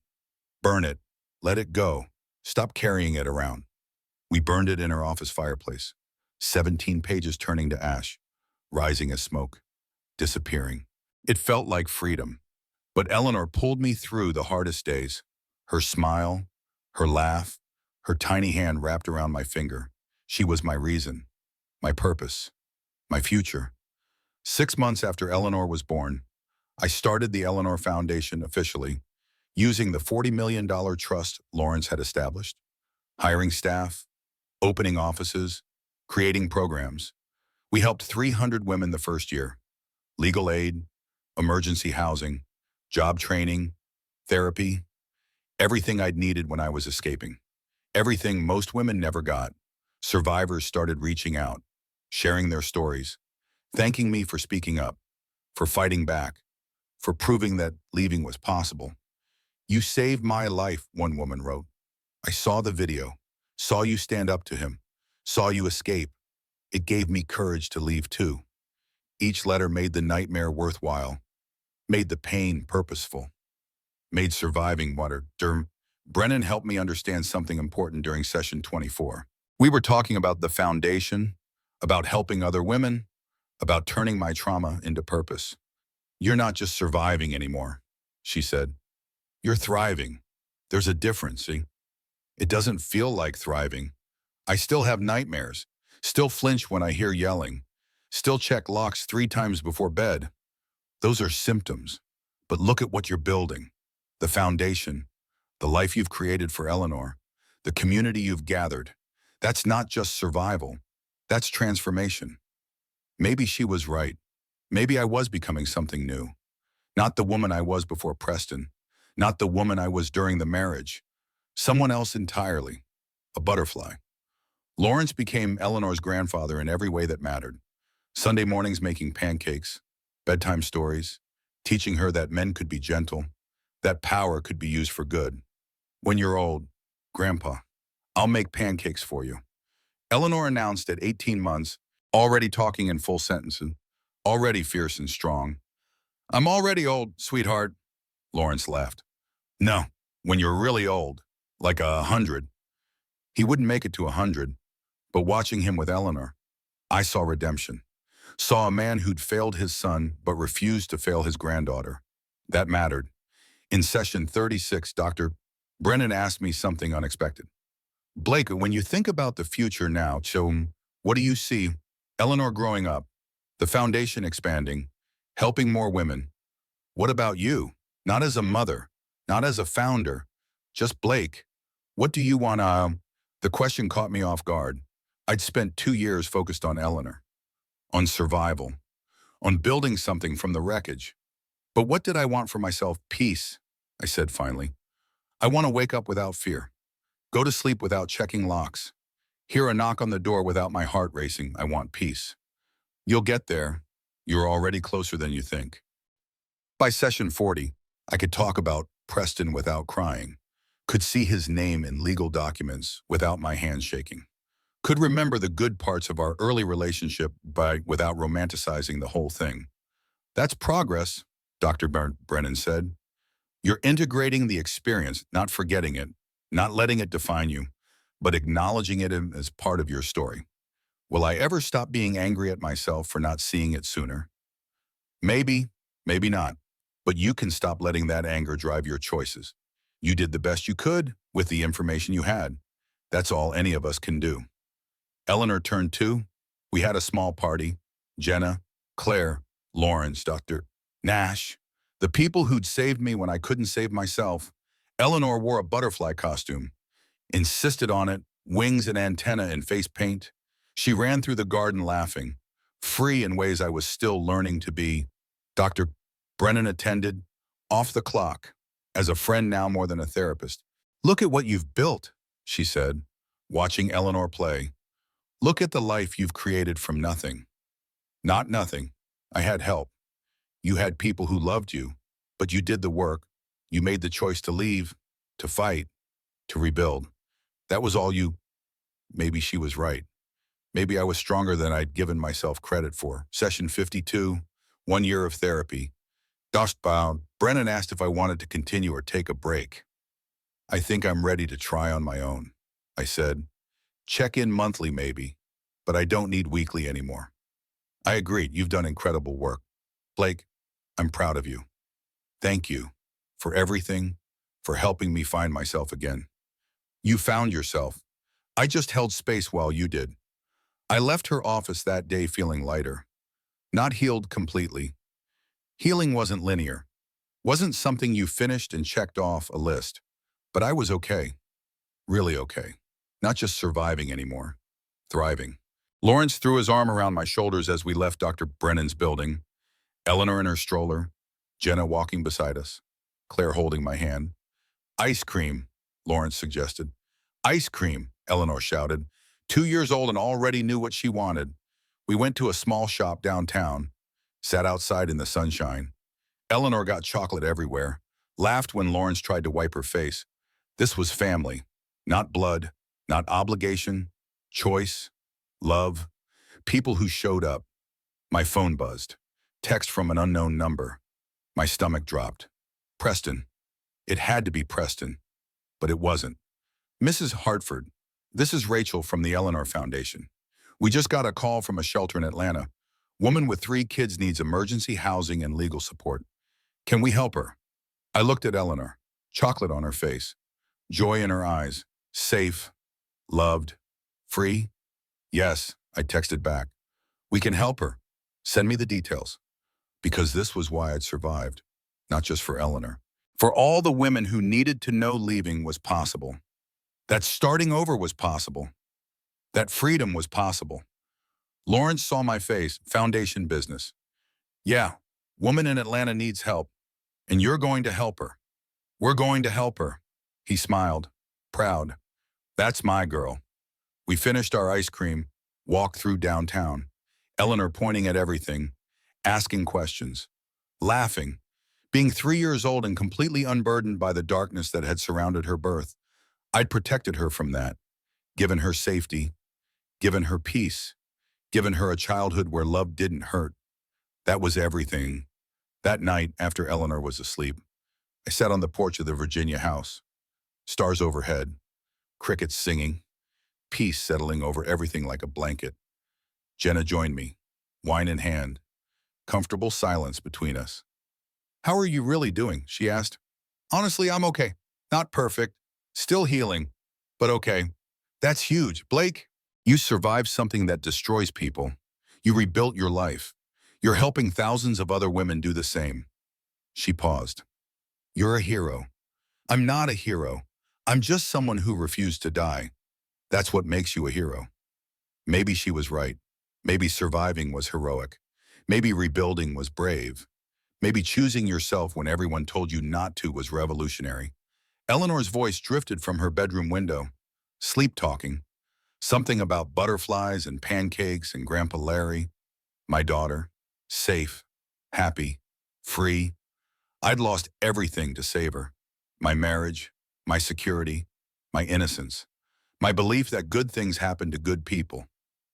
A: Burn it. Let it go. Stop carrying it around. We burned it in our office fireplace. 17 pages turning to ash, rising as smoke, disappearing. It felt like freedom. But Eleanor pulled me through the hardest days. Her smile, her laugh, her tiny hand wrapped around my finger. She was my reason, my purpose, my future. 6 months after Eleanor was born, I started the Eleanor Foundation officially, using the $40 million trust Lawrence had established, hiring staff, opening offices, creating programs. We helped 300 women the first year. Legal aid, emergency housing, job training, therapy, everything I'd needed when I was escaping. Everything most women never got. Survivors started reaching out, sharing their stories, thanking me for speaking up, for fighting back, for proving that leaving was possible. You saved my life, one woman wrote. I saw the video, saw you stand up to him, saw you escape. It gave me courage to leave too. Each letter made the nightmare worthwhile, made the pain purposeful, made surviving water. Brennan helped me understand something important during session 24. We were talking about the foundation, about helping other women, about turning my trauma into purpose. You're not just surviving anymore, she said. You're thriving. There's a difference, see? It doesn't feel like thriving. I still have nightmares, still flinch when I hear yelling, still check locks 3 times before bed. Those are symptoms. But look at what you're building. The foundation, the life you've created for Eleanor, the community you've gathered. That's not just survival. That's transformation. Maybe she was right. Maybe I was becoming something new. Not the woman I was before Preston. Not the woman I was during the marriage. Someone else entirely. A butterfly. Lawrence became Eleanor's grandfather in every way that mattered. Sunday mornings making pancakes, bedtime stories, teaching her that men could be gentle, that power could be used for good. When you're old, Grandpa, I'll make pancakes for you. Eleanor announced at 18 months, already talking in full sentences, already fierce and strong. I'm already old, sweetheart. Lawrence laughed. No, when you're really old, like 100. He wouldn't make it to 100, but watching him with Eleanor, I saw redemption. Saw a man who'd failed his son but refused to fail his granddaughter. That mattered. In session 36, Dr. Brennan asked me something unexpected. Blake, when you think about the future now, so what do you see? Eleanor growing up, the foundation expanding, helping more women. What about you? Not as a mother, not as a founder, just Blake. What do you want to... The question caught me off guard. I'd spent 2 years focused on Eleanor, on survival, on building something from the wreckage. But what did I want for myself? Peace, I said finally. I want to wake up without fear, go to sleep without checking locks, hear a knock on the door without my heart racing. I want peace. You'll get there. You're already closer than you think. By session 40, I could talk about Preston without crying, could see his name in legal documents without my hands shaking, could remember the good parts of our early relationship without romanticizing the whole thing. That's progress, Dr. Brennan said. You're integrating the experience, not forgetting it, not letting it define you, but acknowledging it as part of your story. Will I ever stop being angry at myself for not seeing it sooner? Maybe, maybe not. But you can stop letting that anger drive your choices. You did the best you could with the information you had. That's all any of us can do. Eleanor turned 2. We had a small party. Jenna, Claire, Lawrence, Dr. Nash, the people who'd saved me when I couldn't save myself. Eleanor wore a butterfly costume, insisted on it, wings and antenna and face paint. She ran through the garden laughing, free in ways I was still learning to be. Dr. Brennan attended, off the clock, as a friend now more than a therapist. Look at what you've built, she said, watching Eleanor play. Look at the life you've created from nothing. Not nothing. I had help. You had people who loved you, but you did the work. You made the choice to leave, to fight, to rebuild. That was all you. Maybe she was right. Maybe I was stronger than I'd given myself credit for. Session 52, 1 year of therapy. Dustbound, Brennan asked if I wanted to continue or take a break. I think I'm ready to try on my own, I said. Check in monthly maybe, but I don't need weekly anymore. I agreed. You've done incredible work. Blake, I'm proud of you. Thank you for everything, for helping me find myself again. You found yourself. I just held space while you did. I left her office that day feeling lighter, not healed completely. Healing wasn't linear, wasn't something you finished and checked off a list, but I was okay, really okay, not just surviving anymore, thriving. Lawrence threw his arm around my shoulders as we left Dr. Brennan's building, Eleanor in her stroller, Jenna walking beside us, Claire holding my hand. Ice cream, Lawrence suggested. Ice cream, Eleanor shouted. 2 years old and already knew what she wanted. We went to a small shop downtown, sat outside in the sunshine. Eleanor got chocolate everywhere, laughed when Lawrence tried to wipe her face. This was family, not blood, not obligation, choice, love, people who showed up. My phone buzzed. Text from an unknown number. My stomach dropped. Preston. It had to be Preston, but it wasn't. Mrs. Hartford, this is Rachel from the Eleanor Foundation. We just got a call from a shelter in Atlanta. Woman with 3 kids needs emergency housing and legal support. Can we help her? I looked at Eleanor, chocolate on her face, joy in her eyes, safe, loved, free. Yes, I texted back. We can help her. Send me the details. Because this was why I'd survived, not just for Eleanor. For all the women who needed to know leaving was possible. That starting over was possible. That freedom was possible. Lawrence saw my face, foundation business. Yeah, woman in Atlanta needs help, and you're going to help her. We're going to help her. He smiled, proud. That's my girl. We finished our ice cream, walked through downtown, Eleanor pointing at everything, asking questions, laughing, being 3 years old and completely unburdened by the darkness that had surrounded her birth. I'd protected her from that, given her safety, given her peace, given her a childhood where love didn't hurt. That was everything. That night, after Eleanor was asleep, I sat on the porch of the Virginia house. Stars overhead, crickets singing, peace settling over everything like a blanket. Jenna joined me, wine in hand, comfortable silence between us. How are you really doing? She asked. Honestly, I'm okay. Not perfect. Still healing, but okay. That's huge. Blake, you survived something that destroys people. You rebuilt your life. You're helping thousands of other women do the same. She paused. You're a hero. I'm not a hero. I'm just someone who refused to die. That's what makes you a hero. Maybe she was right. Maybe surviving was heroic. Maybe rebuilding was brave. Maybe choosing yourself when everyone told you not to was revolutionary. Eleanor's voice drifted from her bedroom window, sleep-talking. Something about butterflies and pancakes and Grandpa Larry. My daughter, safe, happy, free. I'd lost everything to save her. My marriage, my security, my innocence, my belief that good things happen to good people.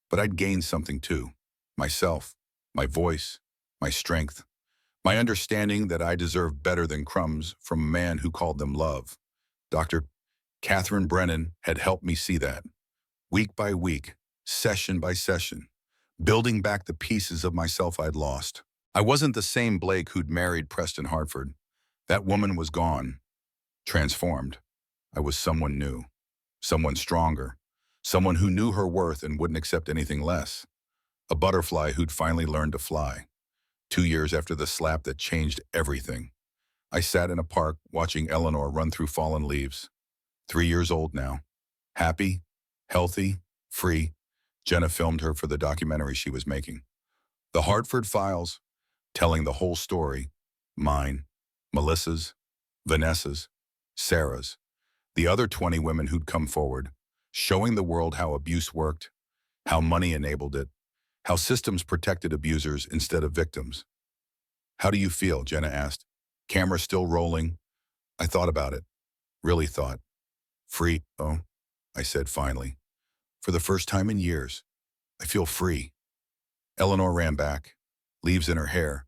A: But I'd gained something too. Myself, my voice, my strength, my understanding that I deserved better than crumbs from a man who called them love. Dr. Catherine Brennan had helped me see that. Week by week, session by session, building back the pieces of myself I'd lost. I wasn't the same Blake who'd married Preston Hartford. That woman was gone, transformed. I was someone new, someone stronger, someone who knew her worth and wouldn't accept anything less. A butterfly who'd finally learned to fly. 2 years after the slap that changed everything. I sat in a park watching Eleanor run through fallen leaves. 3 years old now. Happy, Healthy, free, Jenna filmed her for the documentary she was making. The Hartford Files, telling the whole story, mine, Melissa's, Vanessa's, Sarah's, the other 20 women who'd come forward, showing the world how abuse worked, how money enabled it, how systems protected abusers instead of victims. How do you feel? Jenna asked. Camera still rolling. I thought about it. Really thought. Free, oh, I said finally. For the first time in years, I feel free. Eleanor ran back, leaves in her hair,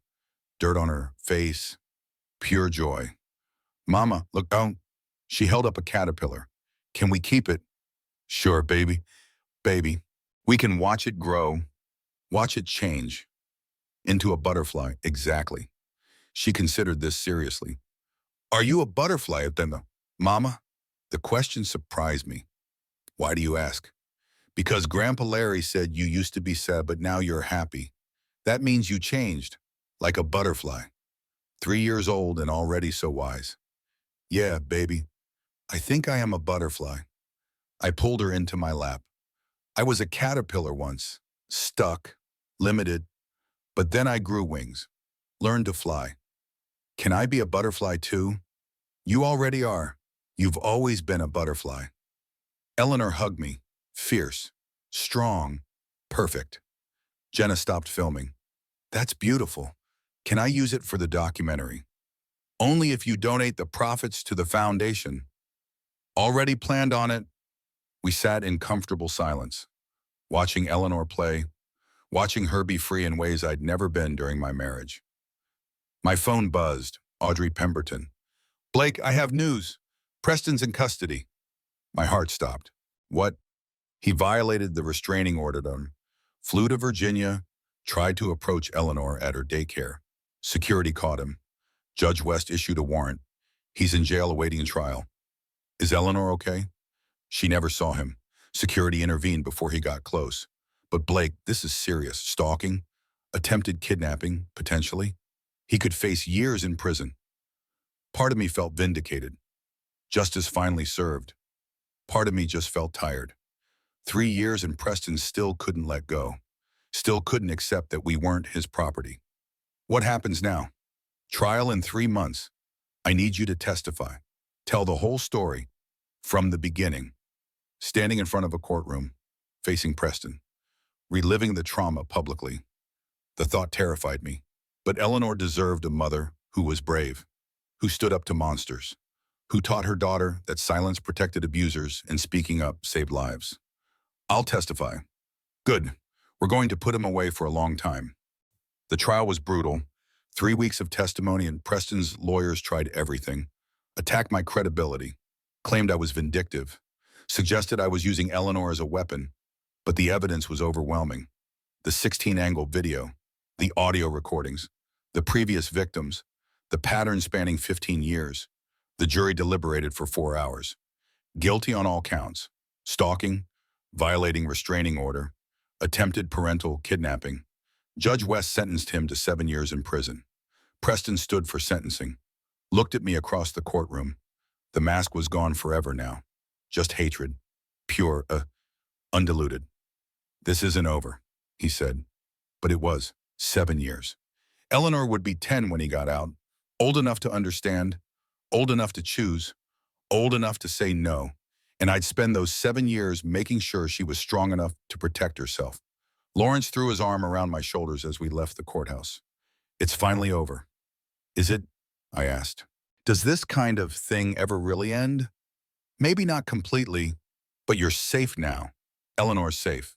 A: dirt on her face, pure joy. Mama, look, oh. She held up a caterpillar. Can we keep it? Sure, baby. Baby. We can watch it grow, watch it change. Into a butterfly, exactly. She considered this seriously. Are you a butterfly then, Mama? The question surprised me. Why do you ask? Because Grandpa Larry said you used to be sad, but now you're happy. That means you changed, like a butterfly. 3 years old and already so wise. Yeah, baby. I think I am a butterfly. I pulled her into my lap. I was a caterpillar once, stuck, limited, but then I grew wings, learned to fly. Can I be a butterfly too? You already are. You've always been a butterfly. Eleanor hugged me, fierce, strong, perfect. Jenna stopped filming. That's beautiful. Can I use it for the documentary? Only if you donate the profits to the foundation. Already planned on it. We sat in comfortable silence, watching Eleanor play, watching her be free in ways I'd never been during my marriage. My phone buzzed. Audrey Pemberton. Blake, I have news. Preston's in custody. My heart stopped. What? He violated the restraining order on, flew to Virginia, tried to approach Eleanor at her daycare. Security caught him. Judge West issued a warrant. He's in jail awaiting trial. Is Eleanor okay? She never saw him. Security intervened before he got close. But Blake, this is serious. Stalking, attempted kidnapping, potentially. He could face years in prison. Part of me felt vindicated. Justice finally served. Part of me just felt tired. 3 years and Preston still couldn't let go. Still couldn't accept that we weren't his property. What happens now? Trial in 3 months. I need you to testify. Tell the whole story, from the beginning. Standing in front of a courtroom, facing Preston, reliving the trauma publicly. The thought terrified me. But Eleanor deserved a mother who was brave, who stood up to monsters, who taught her daughter that silence protected abusers and speaking up saved lives. I'll testify. Good. We're going to put him away for a long time. The trial was brutal. 3 weeks of testimony, and Preston's lawyers tried everything. Attacked my credibility. Claimed I was vindictive. Suggested I was using Eleanor as a weapon. But the evidence was overwhelming. The 16-angle video, the audio recordings, the previous victims, the pattern spanning 15 years. The jury deliberated for 4 hours. Guilty on all counts. Stalking, violating restraining order, attempted parental kidnapping. Judge West sentenced him to 7 years in prison. Preston stood for sentencing. Looked at me across the courtroom. The mask was gone forever now. Just hatred. Pure, undiluted. This isn't over, he said. But it was 7 years. Eleanor would be 10 when he got out. Old enough to understand, old enough to choose, old enough to say no. And I'd spend those 7 years making sure she was strong enough to protect herself. Lawrence threw his arm around my shoulders as we left the courthouse. It's finally over. Is it? I asked. Does this kind of thing ever really end? Maybe not completely, but you're safe now. Eleanor's safe.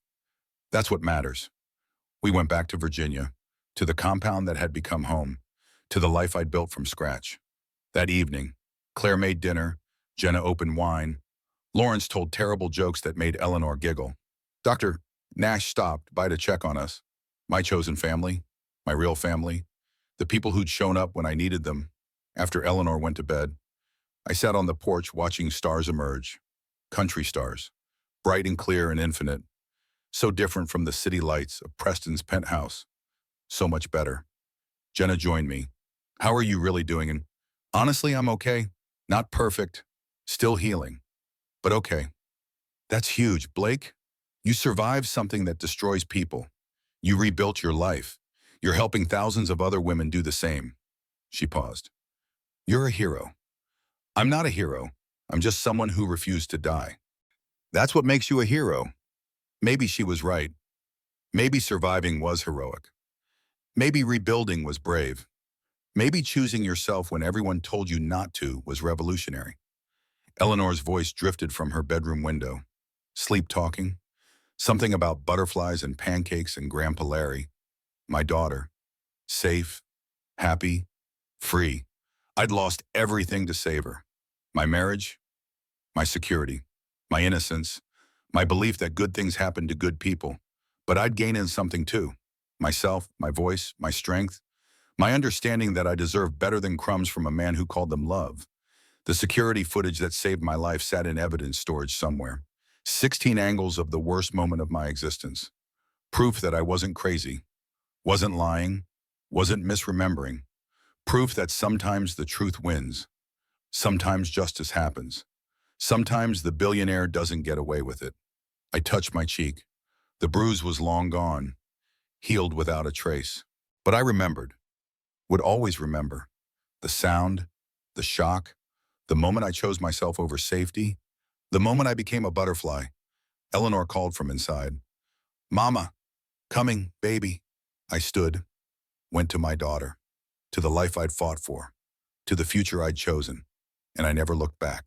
A: That's what matters. We went back to Virginia, to the compound that had become home, to the life I'd built from scratch. That evening, Claire made dinner, Jenna opened wine. Lawrence told terrible jokes that made Eleanor giggle. Dr. Nash stopped by to check on us. My chosen family, my real family, the people who'd shown up when I needed them. After Eleanor went to bed, I sat on the porch watching stars emerge. Country stars, bright and clear and infinite. So different from the city lights of Preston's penthouse. So much better. Jenna joined me. How are you really doing? And honestly, I'm okay. Not perfect. Still healing. But okay. That's huge, Blake. You survived something that destroys people. You rebuilt your life. You're helping thousands of other women do the same. She paused. You're a hero. I'm not a hero. I'm just someone who refused to die. That's what makes you a hero. Maybe she was right. Maybe surviving was heroic. Maybe rebuilding was brave. Maybe choosing yourself when everyone told you not to was revolutionary. Eleanor's voice drifted from her bedroom window. Sleep talking. Something about butterflies and pancakes and Grandpa Larry. My daughter. Safe. Happy. Free. I'd lost everything to save her. My marriage. My security. My innocence. My belief that good things happen to good people. But I'd gain in something too. Myself, my voice, my strength. My understanding that I deserve better than crumbs from a man who called them love. The security footage that saved my life sat in evidence storage somewhere. 16 angles of the worst moment of my existence. Proof that I wasn't crazy, wasn't lying, wasn't misremembering. Proof that sometimes the truth wins. Sometimes justice happens. Sometimes the billionaire doesn't get away with it. I touched my cheek. The bruise was long gone, healed without a trace. But I remembered, would always remember, the sound, the shock, the moment I chose myself over safety, the moment I became a butterfly. Eleanor called from inside. Mama, coming, baby. I stood, went to my daughter, to the life I'd fought for, to the future I'd chosen, and I never looked back.